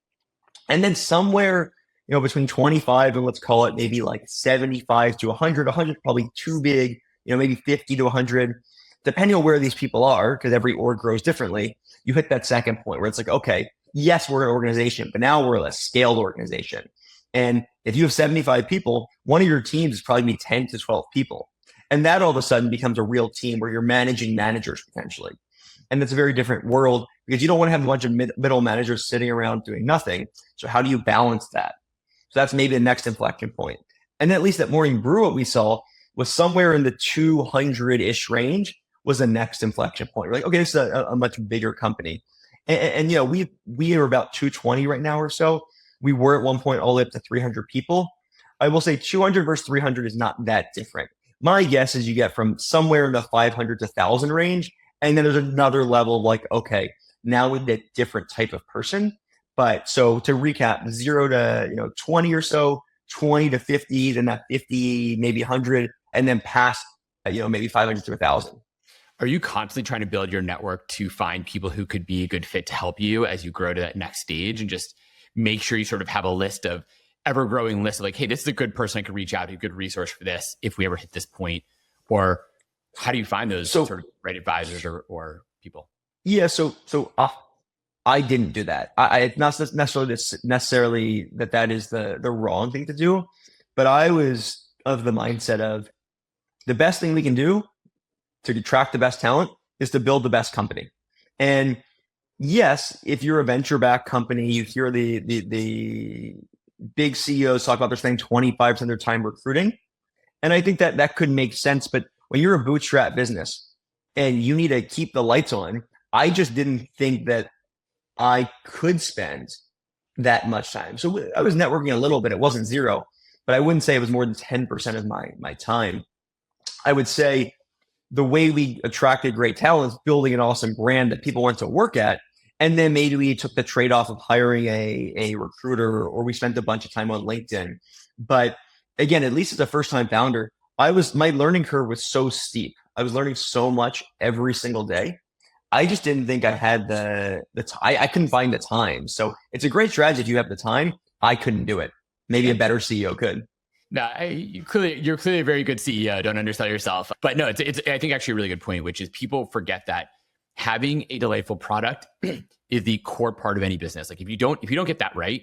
S2: And then somewhere, between 25 and let's call it maybe like 75 to 100, 100 probably too big, maybe 50 to 100, depending on where these people are, because every org grows differently, you hit that second point where it's like, okay, yes, we're an organization, but now we're a scaled organization. And if you have 75 people, one of your teams is probably be 10 to 12 people. And that all of a sudden becomes a real team where you're managing managers potentially. And that's a very different world because you don't want to have a bunch of middle managers sitting around doing nothing. So how do you balance that? So that's maybe the next inflection point. And at least at Morning Brew, what we saw was somewhere in the 200-ish range was the next inflection point. We're like, okay, this is a much bigger company. And we are about 220 right now or so. We were at one point all the way up to 300 people. I will say 200 versus 300 is not that different. My guess is you get from somewhere in the 500 to 1,000 range. And then there's another level of like, okay, now we get different type of person. But so to recap, 0 to 20 or so, 20 to 50, then that 50, maybe 100, and then past maybe 500 to 1,000.
S1: Are you constantly trying to build your network to find people who could be a good fit to help you as you grow to that next stage, and just make sure you sort of have a ever-growing list of like, hey, this is a good person I could reach out to, a good resource for this if we ever hit this point? Or How do you find those
S2: So
S1: sort of right advisors or people?
S2: yeah, I didn't do that. It's not necessarily that is the wrong thing to do, but I was of the mindset of the best thing we can do to attract the best talent is to build the best company. And yes, if you're a venture-backed company, you hear the big CEOs talk about they're spending 25% of their time recruiting. And I think that could make sense. But when you're a bootstrap business and you need to keep the lights on, I just didn't think that I could spend that much time. So I was networking a little bit. It wasn't zero, but I wouldn't say it was more than 10% of my time. I would say the way we attracted great talent is building an awesome brand that people want to work at. And then maybe we took the trade-off of hiring a recruiter, or we spent a bunch of time on LinkedIn. But again, at least as a first-time founder, my learning curve was so steep. I was learning so much every single day. I just didn't think I had the I couldn't find the time. So it's a great strategy if you have the time. I couldn't do it. Maybe a better CEO could.
S1: No, you're clearly a very good CEO. Don't undersell yourself. But no, it's I think actually a really good point, which is people forget that having a delightful product is the core part of any business. Like if you don't get that right,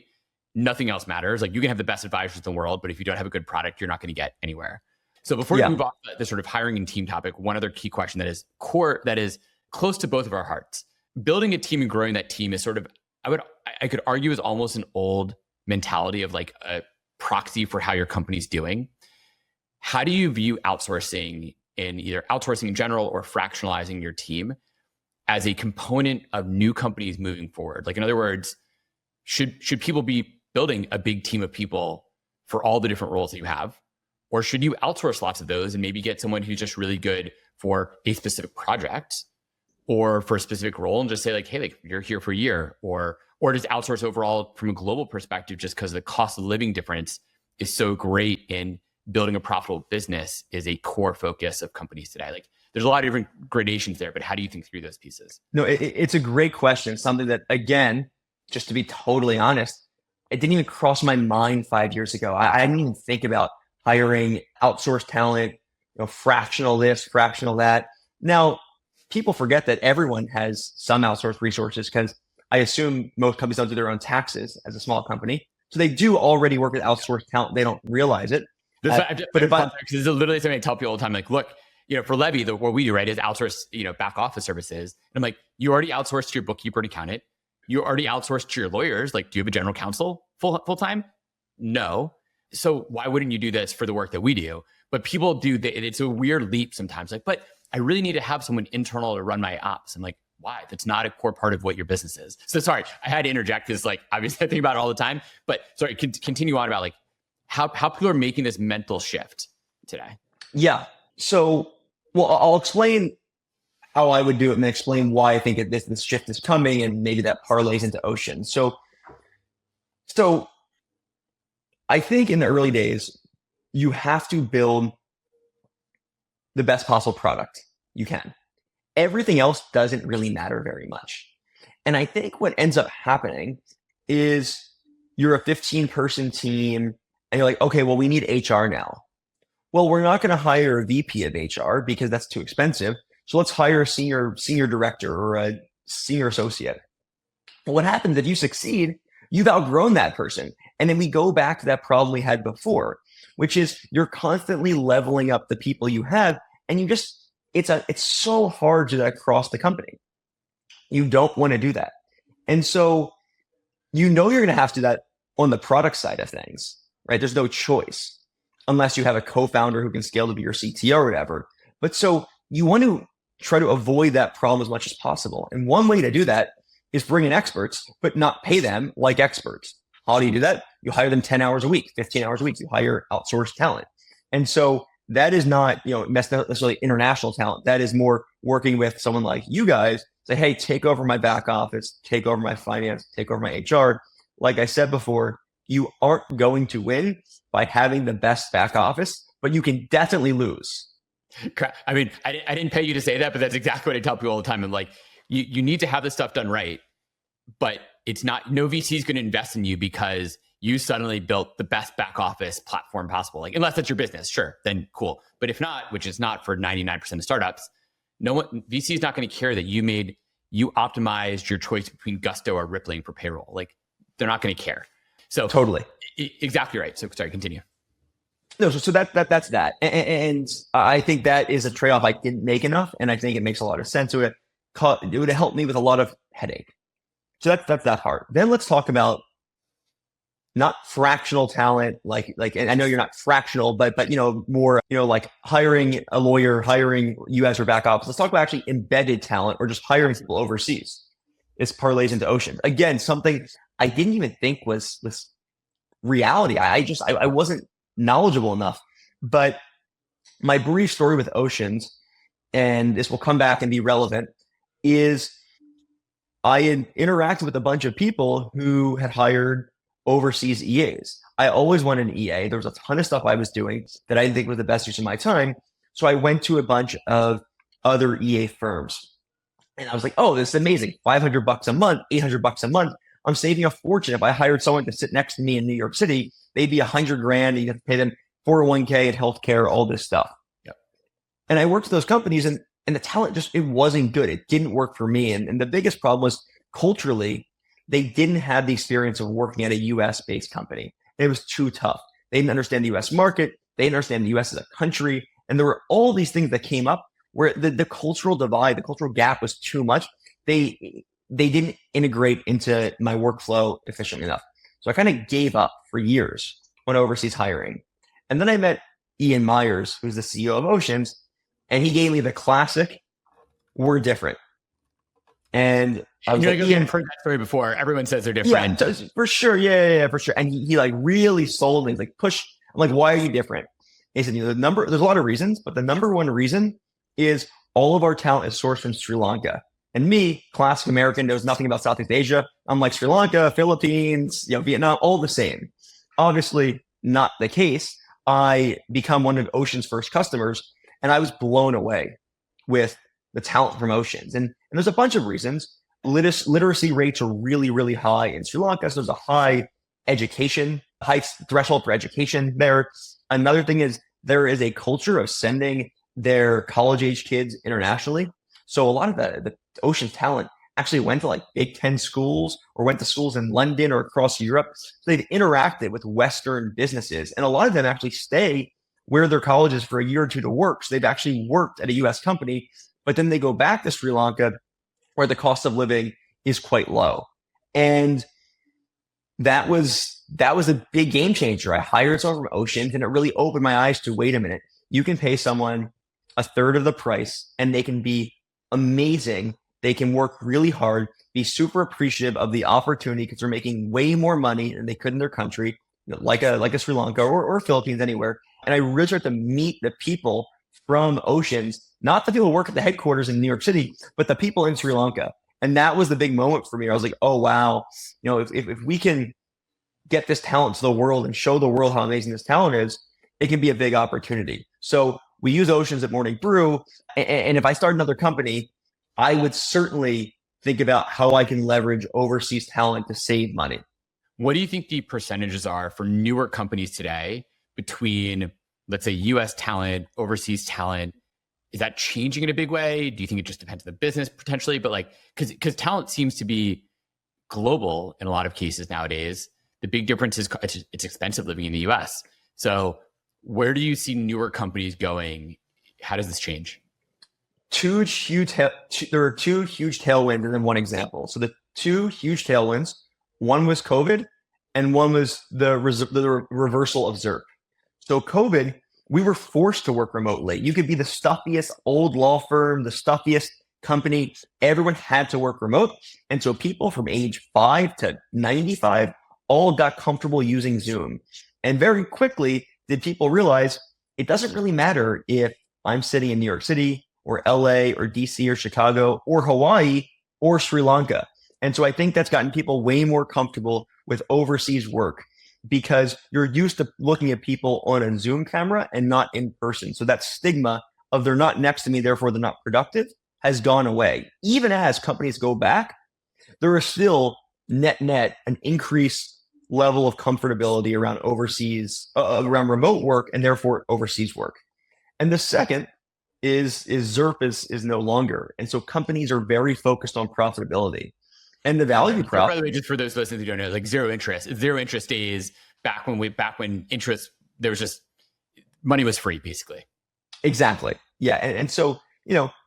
S1: nothing else matters. Like you can have the best advisors in the world, but if you don't have a good product, you're not going to get anywhere. So before we move off the sort of hiring and team topic, one other key question that is core, that is close to both of our hearts. Building a team and growing that team is sort of, I could argue, is almost an old mentality of like a proxy for how your company's doing. How do you view outsourcing in either outsourcing in general or fractionalizing your team as a component of new companies moving forward? Like in other words, should people be building a big team of people for all the different roles that you have? Or should you outsource lots of those and maybe get someone who's just really good for a specific project or for a specific role and just say like, hey, like you're here for a year, or just outsource overall from a global perspective, just because the cost of living difference is so great in building a profitable business is a core focus of companies today. Like there's a lot of different gradations there, but how do you think through those pieces?
S2: No, it's a great question. Something that, again, just to be totally honest, it didn't even cross my mind 5 years ago. I didn't even think about hiring outsourced talent, fractional this, fractional that. Now, people forget that everyone has some outsourced resources, because I assume most companies don't do their own taxes as a small company. So they do already work with outsourced talent. They don't realize it.
S1: But if this is literally something I tell people all the time, like, look, for Levy, what we do, right, is outsource, back office services. And I'm like, you already outsourced to your bookkeeper and accountant. You already outsourced to your lawyers. Like, do you have a general counsel full time? No. So why wouldn't you do this for the work that we do? But people do, it's a weird leap sometimes. Like, but I really need to have someone internal to run my ops. I'm like, why? That's not a core part of what your business is. So sorry, I had to interject because like, obviously I think about it all the time, but sorry, continue on about like how people are making this mental shift today.
S2: Yeah. So, well, I'll explain how I would do it and then explain why I think this shift is coming, and maybe that parlays into Ocean. So I think in the early days, you have to build the best possible product you can. Everything else doesn't really matter very much. And I think what ends up happening is you're a 15-person team and you're like, okay, well, we need HR now. Well, we're not going to hire a VP of HR because that's too expensive. So let's hire a senior director or a senior associate. But what happens if you succeed? You've outgrown that person. And then we go back to that problem we had before, which is you're constantly leveling up the people you have, and it's so hard to do that across the company. You don't want to do that. And so you're going to have to do that on the product side of things, right? There's no choice unless you have a co-founder who can scale to be your CTO or whatever. But so you want to try to avoid that problem as much as possible. And one way to do that is bring in experts, but not pay them like experts. How do you do that? You hire them 10 hours a week, 15 hours a week. You hire outsourced talent. And so that is not, necessarily international talent. That is more working with someone like you guys. Say, hey, take over my back office, take over my finance, take over my HR. Like I said before, you aren't going to win by having the best back office, but you can definitely lose.
S1: I mean, I didn't pay you to say that, but that's exactly what I tell people all the time. I'm like, you need to have this stuff done right, but it's not, no VC is going to invest in you because you suddenly built the best back office platform possible. Like, unless that's your business, sure, then cool. But if not, which is not for 99% of startups, no one, VC is not going to care that you optimized your choice between Gusto or Rippling for payroll. Like, they're not going to care. So
S2: Totally.
S1: Exactly right. So sorry, continue.
S2: No, so that's that. And I think that is a trade-off I didn't make enough. And I think it makes a lot of sense. It would have helped me with a lot of headache. So that's that part. Then let's talk about not fractional talent, like, and I know you're not fractional, but more, like hiring a lawyer, hiring you as your back office. Let's talk about actually embedded talent or just hiring people overseas. This parlays into Ocean. Again, something I didn't even think was reality. I wasn't knowledgeable enough. But my brief story with Oceans, and this will come back and be relevant, is I had interacted with a bunch of people who had hired overseas EAs. I always wanted an EA. There was a ton of stuff I was doing that I didn't think was the best use of my time. So I went to a bunch of other EA firms. And I was like, oh, this is amazing. $500 a month, $800 a month. I'm saving a fortune. If I hired someone to sit next to me in New York City, they'd be $100,000. And you have to pay them 401k and healthcare, all this stuff.
S1: Yep.
S2: And I worked with those companies, and the talent it wasn't good. It didn't work for me. And the biggest problem was culturally, they didn't have the experience of working at a US based company. It was too tough. They didn't understand the US market. They didn't understand the US as a country. And there were all these things that came up where the cultural divide, the cultural gap was too much. They didn't integrate into my workflow efficiently enough. So I kind of gave up for years when overseas hiring. And then I met Ian Myers, who's the CEO of Oceans, and he gave me the classic, we're different. And I was like,
S1: Ian, I've heard that story before. Everyone says they're different.
S2: Yeah, for sure. Yeah, for sure. And he like really sold me. He's like, push. I'm like, why are you different? He said, there's a lot of reasons, but the number one reason is all of our talent is sourced from Sri Lanka. And me, classic American, knows nothing about Southeast Asia. I'm like Sri Lanka, Philippines, Vietnam, all the same. Obviously not the case. I become one of Ocean's first customers, and I was blown away with the talent from Oceans. And there's a bunch of reasons. Literacy rates are really, really high in Sri Lanka. So there's a high threshold for education there. Another thing is there is a culture of sending their college-age kids internationally. So a lot of the Ocean talent actually went to like Big Ten schools or went to schools in London or across Europe. So they've interacted with Western businesses. And a lot of them actually stay where their college is for a year or two to work. So they've actually worked at a US company, but then they go back to Sri Lanka where the cost of living is quite low. And that was a big game changer. I hired someone from Oceans, and it really opened my eyes to, wait a minute, you can pay someone a third of the price and they can be amazing. They can work really hard, be super appreciative of the opportunity because they're making way more money than they could in their country, like a Sri Lanka or Philippines, anywhere. And I really started to meet the people from Oceans, not the people who work at the headquarters in New York City, but the people in Sri Lanka. And that was the big moment for me. I was like, oh, wow, if we can get this talent to the world and show the world how amazing this talent is, it can be a big opportunity. So we use Oceans at Morning Brew. And if I start another company, I would certainly think about how I can leverage overseas talent to save money.
S1: What do you think the percentages are for newer companies today between, let's say, US talent, overseas talent? Is that changing in a big way? Do you think it just depends on the business potentially? But like, because talent seems to be global in a lot of cases nowadays. The big difference is it's expensive living in the US. So where do you see newer companies going? How does this change?
S2: There are two huge tailwinds and then one example. So the two huge tailwinds, one was COVID and one was the reversal of ZIRP. So COVID, we were forced to work remotely. You could be the stuffiest old law firm, the stuffiest company. Everyone had to work remote. And so people from age 5 to 95 all got comfortable using Zoom. And very quickly did people realize it doesn't really matter if I'm sitting in New York City or LA or DC or Chicago or Hawaii or Sri Lanka. And so I think that's gotten people way more comfortable with overseas work because you're used to looking at people on a Zoom camera and not in person. So that stigma of they're not next to me, therefore they're not productive, has gone away. Even as companies go back, there is still net an increase level of comfortability around around remote work and therefore overseas work. And the second is ZERP is no longer. And so companies are very focused on profitability. And the value prop.
S1: By the way, just for those listeners who don't know, like zero interest. Zero interest days back when interest, there was just money was free, basically.
S2: Exactly. Yeah. And so,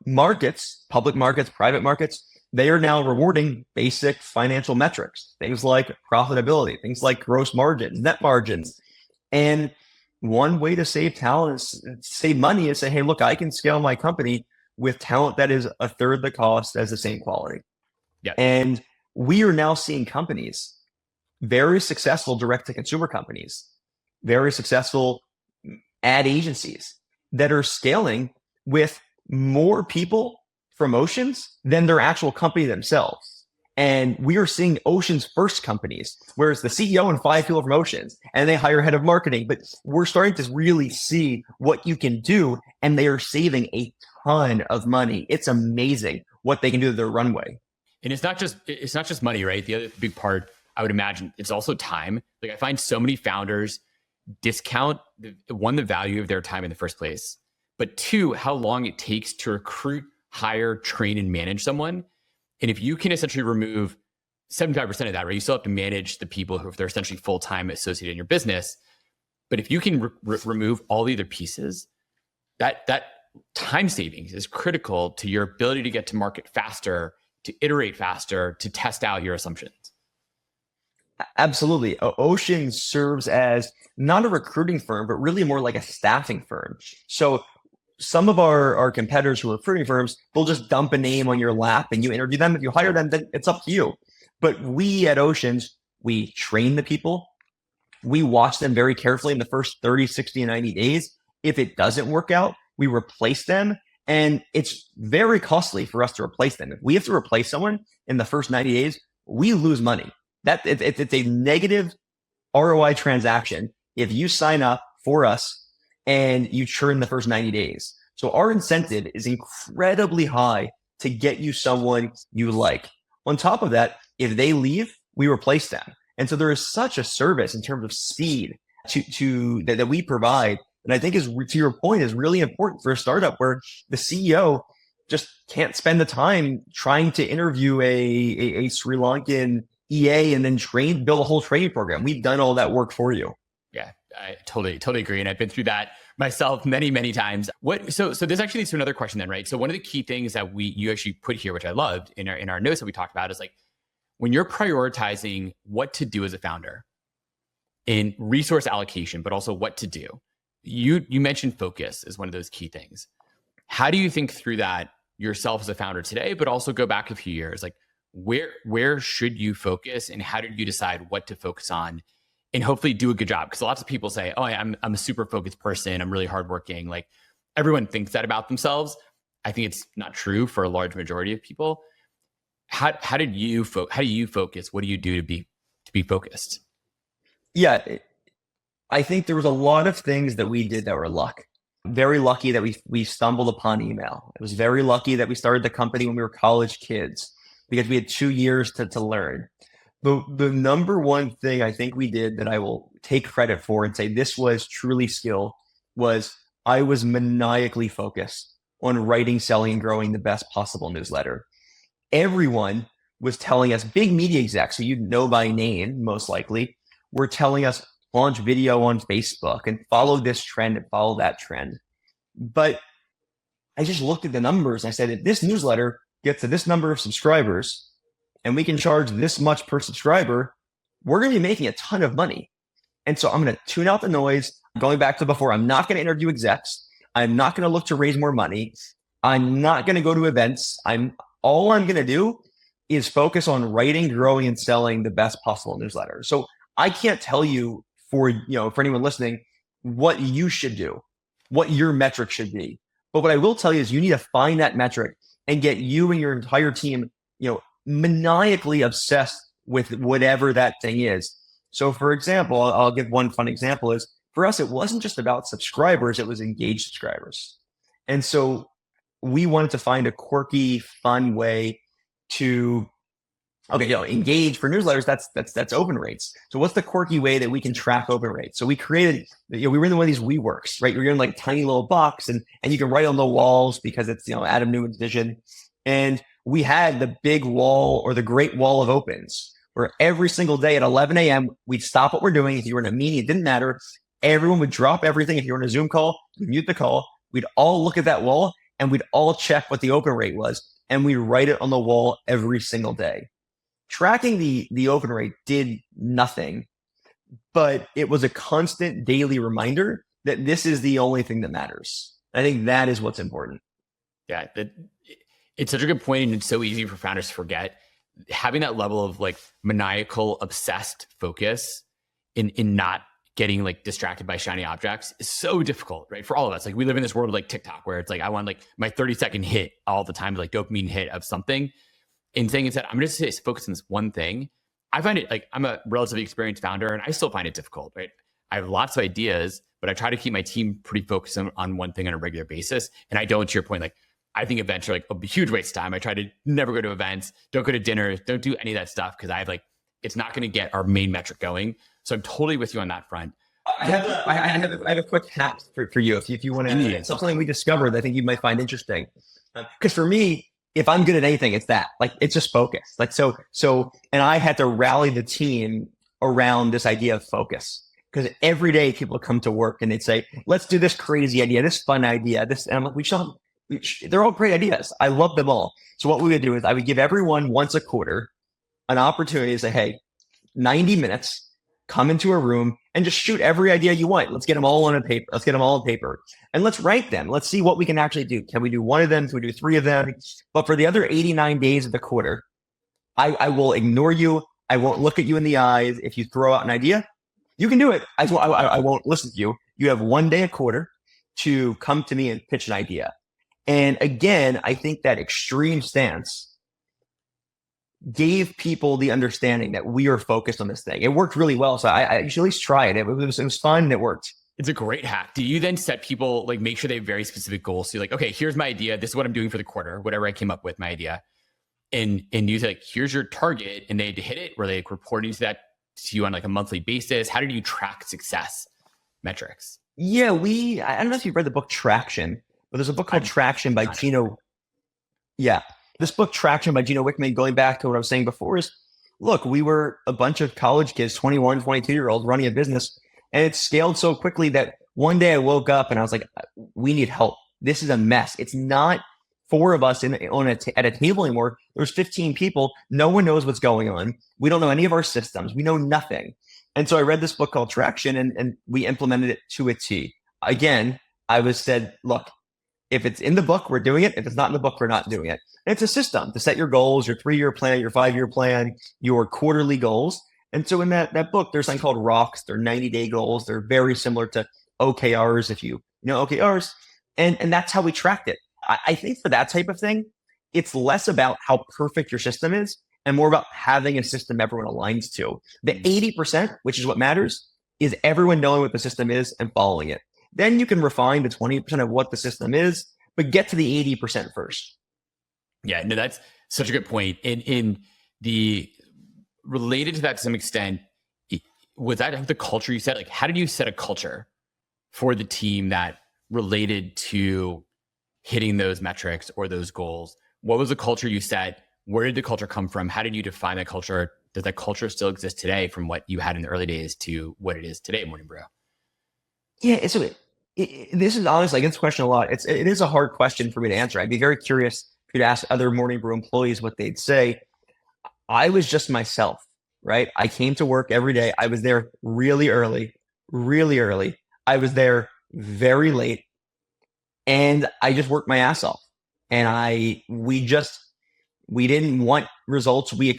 S2: markets, public markets, private markets, they are now rewarding basic financial metrics, things like profitability, things like gross margins, net margins. And one way to save save money is say, hey, look, I can scale my company with talent that is a third the cost as the same quality.
S1: Yeah.
S2: And we are now seeing companies, very successful direct to consumer companies, very successful ad agencies that are scaling with more people from Oceans than their actual company themselves. And we are seeing Oceans first companies, whereas the CEO and 5 people from Oceans, and they hire head of marketing. But we're starting to really see what you can do, and they are saving a ton of money. It's amazing what they can do with their runway.
S1: And it's not just money, right? The other big part, I would imagine, it's also time. Like I find so many founders discount the value of their time in the first place, but 2, how long it takes to recruit, hire, train, and manage someone. And if you can essentially remove 75% of that, right? You still have to manage the people who they're essentially full-time associated in your business. But if you can remove all the other pieces, that time savings is critical to your ability to get to market faster, to iterate faster, to test out your assumptions.
S2: Absolutely. Ocean serves as not a recruiting firm, but really more like a staffing firm. So some of our competitors who are recruiting firms, they'll just dump a name on your lap and you interview them. If you hire them, then it's up to you. But we at Oceans, we train the people. We watch them very carefully in the first 30, 60, and 90 days. If it doesn't work out, we replace them. And it's very costly for us to replace them. If we have to replace someone in the first 90 days, we lose money. It's a negative ROI transaction if you sign up for us and you churn the first 90 days. So our incentive is incredibly high to get you someone you like. On top of that, if they leave, we replace them. And so there is such a service in terms of speed that we provide. And I think to your point, is really important for a startup where the CEO just can't spend the time trying to interview a Sri Lankan EA and then build a whole training program. We've done all that work for you.
S1: Yeah, I totally agree. And I've been through that myself many times. So this actually leads to another question then, right? So one of the key things that you actually put here, which I loved in our notes that we talked about, is like when you're prioritizing what to do as a founder in resource allocation, but also what to do. You mentioned focus is one of those key things. How do you think through that yourself as a founder today, but also go back a few years? Like where should you focus and how did you decide what to focus on and hopefully do a good job? Because lots of people say, oh, I'm a super focused person. I'm really hardworking. Like everyone thinks that about themselves. I think it's not true for a large majority of people. How do you focus? What do you do to be focused?
S2: Yeah, I think there was a lot of things that we did that were luck. Very lucky that we stumbled upon email. It was very lucky that we started the company when we were college kids because we had 2 years to learn. The number one thing I think we did that I will take credit for and say this was truly skill was I was maniacally focused on writing, selling, and growing the best possible newsletter. Everyone was telling us, big media execs, who you know by name, most likely, were telling us launch video on Facebook and follow this trend and follow that trend. But I just looked at the numbers and I said, if this newsletter gets to this number of subscribers and we can charge this much per subscriber, we're going to be making a ton of money. And so I'm going to tune out the noise. Going back to before, I'm not going to interview execs. I'm not going to look to raise more money. I'm not going to go to events. All I'm going to do is focus on writing, growing, and selling the best possible newsletter. So I can't tell you for anyone listening what you should do, what your metric should be. But what I will tell you is you need to find that metric and get you and your entire team, maniacally obsessed with whatever that thing is. So for example, I'll give one fun example is for us, it wasn't just about subscribers, it was engaged subscribers. And so we wanted to find a quirky, fun way to Okay, engage for newsletters. That's open rates. So what's the quirky way that we can track open rates? So we created, we were in one of these WeWorks, right? You're in like a tiny little box, and you can write on the walls because it's Adam Newman's vision. And we had the big wall, or the great wall of opens, where every single day at 11 a.m. we'd stop what we're doing. If you were in a meeting, it didn't matter. Everyone would drop everything. If you were in a Zoom call, we'd mute the call. We'd all look at that wall, and we'd all check what the open rate was, and we'd write it on the wall every single day. Tracking the open rate did nothing, but it was a constant daily reminder that this is the only thing that matters. I think that is what's important.
S1: Yeah, it's such a good point, and it's so easy for founders to forget. Having that level of like maniacal, obsessed focus in not getting like distracted by shiny objects is so difficult, right? For all of us. Like we live in this world of like TikTok, where it's like I want like my 30-second hit all the time, like dopamine hit of something. And saying instead, I'm just going to focus on this one thing. I find it like, I'm a relatively experienced founder, and I still find it difficult, right? I have lots of ideas, but I try to keep my team pretty focused on one thing on a regular basis. And I don't, to your point, like I think events are like a huge waste of time. I try to never go to events, don't go to dinners, don't do any of that stuff, because I have like, it's not going to get our main metric going. So I'm totally with you on that front.
S2: I have a quick hack for you if you want to. Something we discovered that I think you might find interesting. Because for me, if I'm good at anything, it's that. Like, it's just focus. Like, so, and I had to rally the team around this idea of focus, because every day people come to work and they'd say, let's do this crazy idea, this fun idea, this, and I'm like, they're all great ideas. I love them all. So what we would do is I would give everyone once a quarter an opportunity to say, hey, 90 minutes, come into a room and just shoot every idea you want. Let's get them all on paper. Let's get them all on paper, and let's rank them. Let's see what we can actually do. Can we do one of them? Can we do three of them? But for the other 89 days of the quarter, I will ignore you. I won't look at you in the eyes. If you throw out an idea, you can do it. I won't listen to you. You have one day a quarter to come to me and pitch an idea. And again, I think that extreme stance gave people the understanding that we are focused on this thing. It worked really well. So you should at least try it. It was fun and it worked.
S1: It's a great hack. Do you then set people, like make sure they have very specific goals? So you're like, okay, here's my idea. This is what I'm doing for the quarter, whatever I came up with, my idea. And you say like, here's your target, and they had to hit it. Were they like reporting to you on like a monthly basis? How did you track success metrics?
S2: Yeah, I don't know if you've read the book Traction, but there's a book called Traction by Gino. Yeah. This book, Traction by Gino Wickman, going back to what I was saying before, is, look, we were a bunch of college kids, 21, 22-year-olds running a business, and it scaled so quickly that one day I woke up and I was like, we need help. This is a mess. It's not four of us at a table anymore. There's 15 people. No one knows what's going on. We don't know any of our systems. We know nothing. And so I read this book called Traction, and we implemented it to a T. Again, I said, look, if it's in the book, we're doing it. If it's not in the book, we're not doing it. And it's a system to set your goals, your 3-year plan, your 5-year plan, your quarterly goals. And so in that book, there's something called ROCs. They're 90-day goals. They're very similar to OKRs, if you know OKRs. And that's how we tracked it. I think for that type of thing, it's less about how perfect your system is and more about having a system everyone aligns to. The 80%, which is what matters, is everyone knowing what the system is and following it. Then you can refine the 20% of what the system is, but get to the 80% first.
S1: Yeah, no, that's such a good point. In the related to that to some extent, was that the culture you set? Like, how did you set a culture for the team that related to hitting those metrics or those goals? What was the culture you set? Where did the culture come from? How did you define that culture? Does that culture still exist today from what you had in the early days to what it is today at Morning Brew?
S2: Yeah, this is honestly, I get this question a lot. It is a hard question for me to answer. I'd be very curious if you'd ask other Morning Brew employees what they'd say. I was just myself, right? I came to work every day. I was there really early. I was there very late, and I just worked my ass off. And we didn't want results. We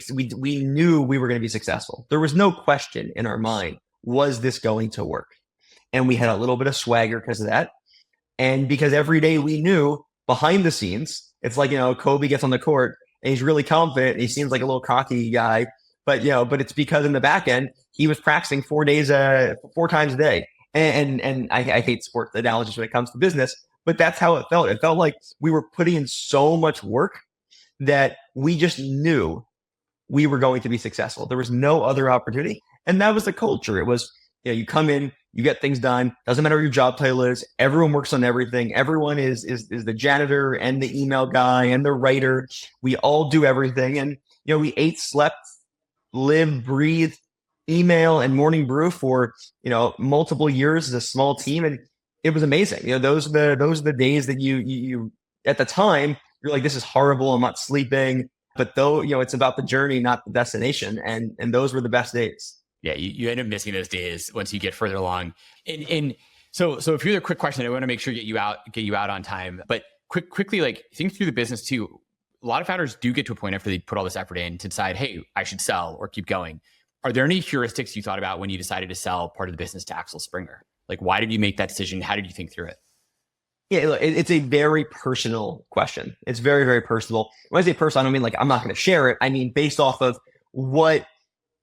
S2: knew we were going to be successful. There was no question in our mind, was this going to work? And we had a little bit of swagger because of that. And because every day we knew behind the scenes, it's like, Kobe gets on the court and he's really confident. And he seems like a little cocky guy, but it's because in the back end, he was practicing 4 times a day. And I hate sports analogies when it comes to business, but that's how it felt. It felt like we were putting in so much work that we just knew we were going to be successful. There was no other opportunity. And that was the culture. It was, you come in, you get things done. Doesn't matter what your job title is. Everyone works on everything. Everyone is the janitor and the email guy and the writer. We all do everything. And, we ate, slept, lived, breathed email and Morning Brew for, multiple years as a small team. And it was amazing. Those are the days that you at the time, you're like, this is horrible. I'm not sleeping. But though, it's about the journey, not the destination. And those were the best days.
S1: Yeah, you end up missing those days once you get further along. And so a few other quick questions. I want to make sure get you out on time. But quickly, like think through the business too. A lot of founders do get to a point after they put all this effort in to decide, hey, I should sell or keep going. Are there any heuristics you thought about when you decided to sell part of the business to Axel Springer? Like, why did you make that decision? How did you think through it?
S2: Yeah, it's a very personal question. It's very, very personal. When I say personal, I don't mean like I'm not going to share it. I mean, based off of what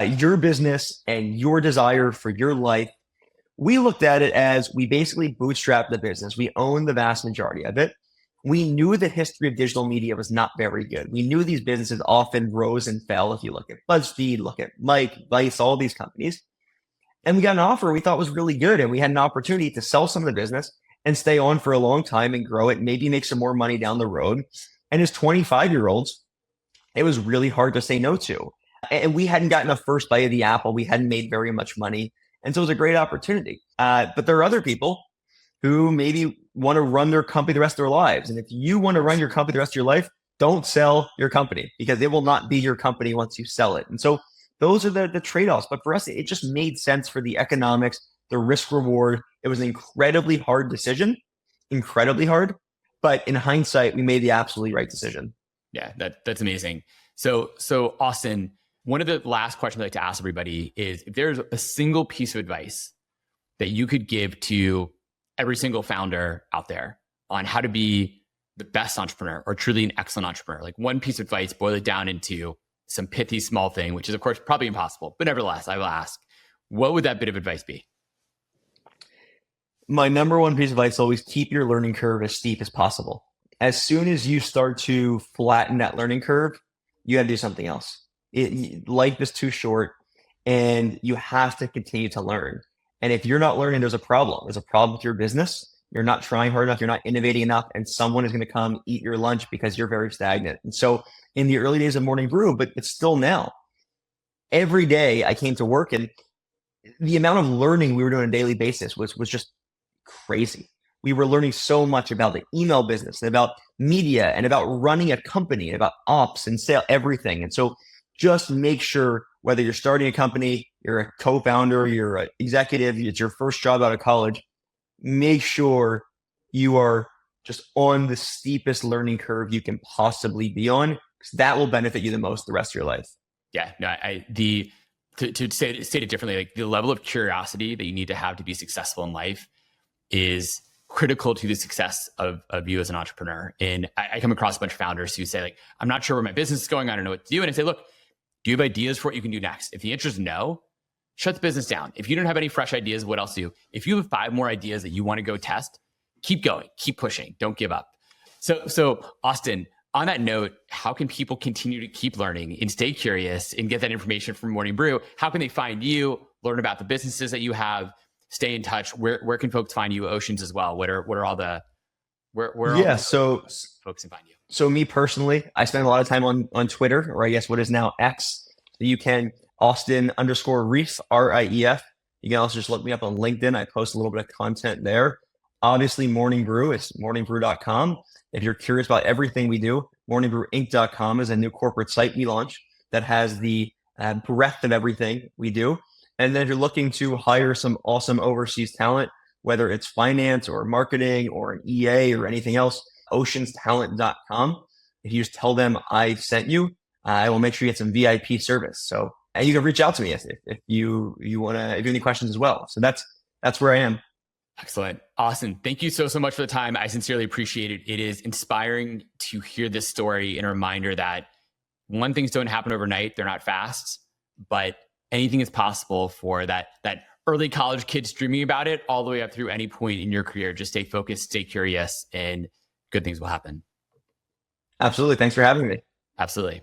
S2: your business and your desire for your life, we looked at it as we basically bootstrapped the business. We owned the vast majority of it. We knew the history of digital media was not very good. We knew these businesses often rose and fell. If you look at BuzzFeed, look at Mike, Vice, all these companies. And we got an offer we thought was really good. And we had an opportunity to sell some of the business and stay on for a long time and grow it, maybe make some more money down the road. And as 25-year-olds, it was really hard to say no to. And we hadn't gotten a first bite of the apple. We hadn't made very much money. And so it was a great opportunity. But there are other people who maybe want to run their company the rest of their lives. And if you want to run your company the rest of your life, don't sell your company because it will not be your company once you sell it. And so those are the trade-offs. But for us, it just made sense for the economics, the risk reward. It was an incredibly hard decision, incredibly hard. But in hindsight, we made the absolutely right decision.
S1: Yeah, that's amazing. So Austin, one of the last questions I like to ask everybody is if there's a single piece of advice that you could give to every single founder out there on how to be the best entrepreneur or truly an excellent entrepreneur, like one piece of advice, boil it down into some pithy small thing, which is of course probably impossible, but nevertheless, I will ask, what would that bit of advice be?
S2: My number one piece of advice is always keep your learning curve as steep as possible. As soon as you start to flatten that learning curve, you got to do something else. Life is too short and you have to continue to learn. And if you're not learning, there's a problem. There's a problem with your business. You're not trying hard enough. You're not innovating enough. And someone is going to come eat your lunch because you're very stagnant. And so in the early days of Morning Brew, but it's still now, every day I came to work and the amount of learning we were doing on a daily basis was just crazy. We were learning so much about the email business and about media and about running a company and about ops and sale, everything. And so just make sure whether you're starting a company, you're a co-founder, you're an executive, it's your first job out of college, make sure you are just on the steepest learning curve you can possibly be on, because that will benefit you the most the rest of your life.
S1: Yeah, no, to state it differently, like the level of curiosity that you need to have to be successful in life is critical to the success of you as an entrepreneur. And I come across a bunch of founders who say like, I'm not sure where my business is going. I don't know what to do. And I say, look, do you have ideas for what you can do next? If the answer is no, shut the business down. If you don't have any fresh ideas, what else do? If you have 5 more ideas that you want to go test, keep going, keep pushing, don't give up. So Austin, on that note, how can people continue to keep learning and stay curious and get that information from Morning Brew? How can they find you, learn about the businesses that you have, stay in touch? Where can folks find you? Oceans as well. What are all the folks can find you?
S2: So me personally, I spend a lot of time on Twitter, or I guess what is now X. So you can Austin_Rief, RIEF. You can also just look me up on LinkedIn. I post a little bit of content there. Obviously, Morning Brew is morningbrew.com. If you're curious about everything we do, morningbrewinc.com is a new corporate site we launched that has the breadth of everything we do. And then if you're looking to hire some awesome overseas talent, whether it's finance or marketing or an EA or anything else, oceanstalent.com. If you just tell them I sent you, I will make sure you get some VIP service. So, and you can reach out to me if you want to, if you have any questions as well. So that's where I am.
S1: Excellent. Austin, thank you so much for the time. I sincerely appreciate it. It is inspiring to hear this story and a reminder that one, things don't happen overnight. They're not fast, but anything is possible for that early college kids dreaming about it all the way up through any point in your career. Just stay focused, stay curious, and good things will happen.
S2: Absolutely. Thanks for having me.
S1: Absolutely.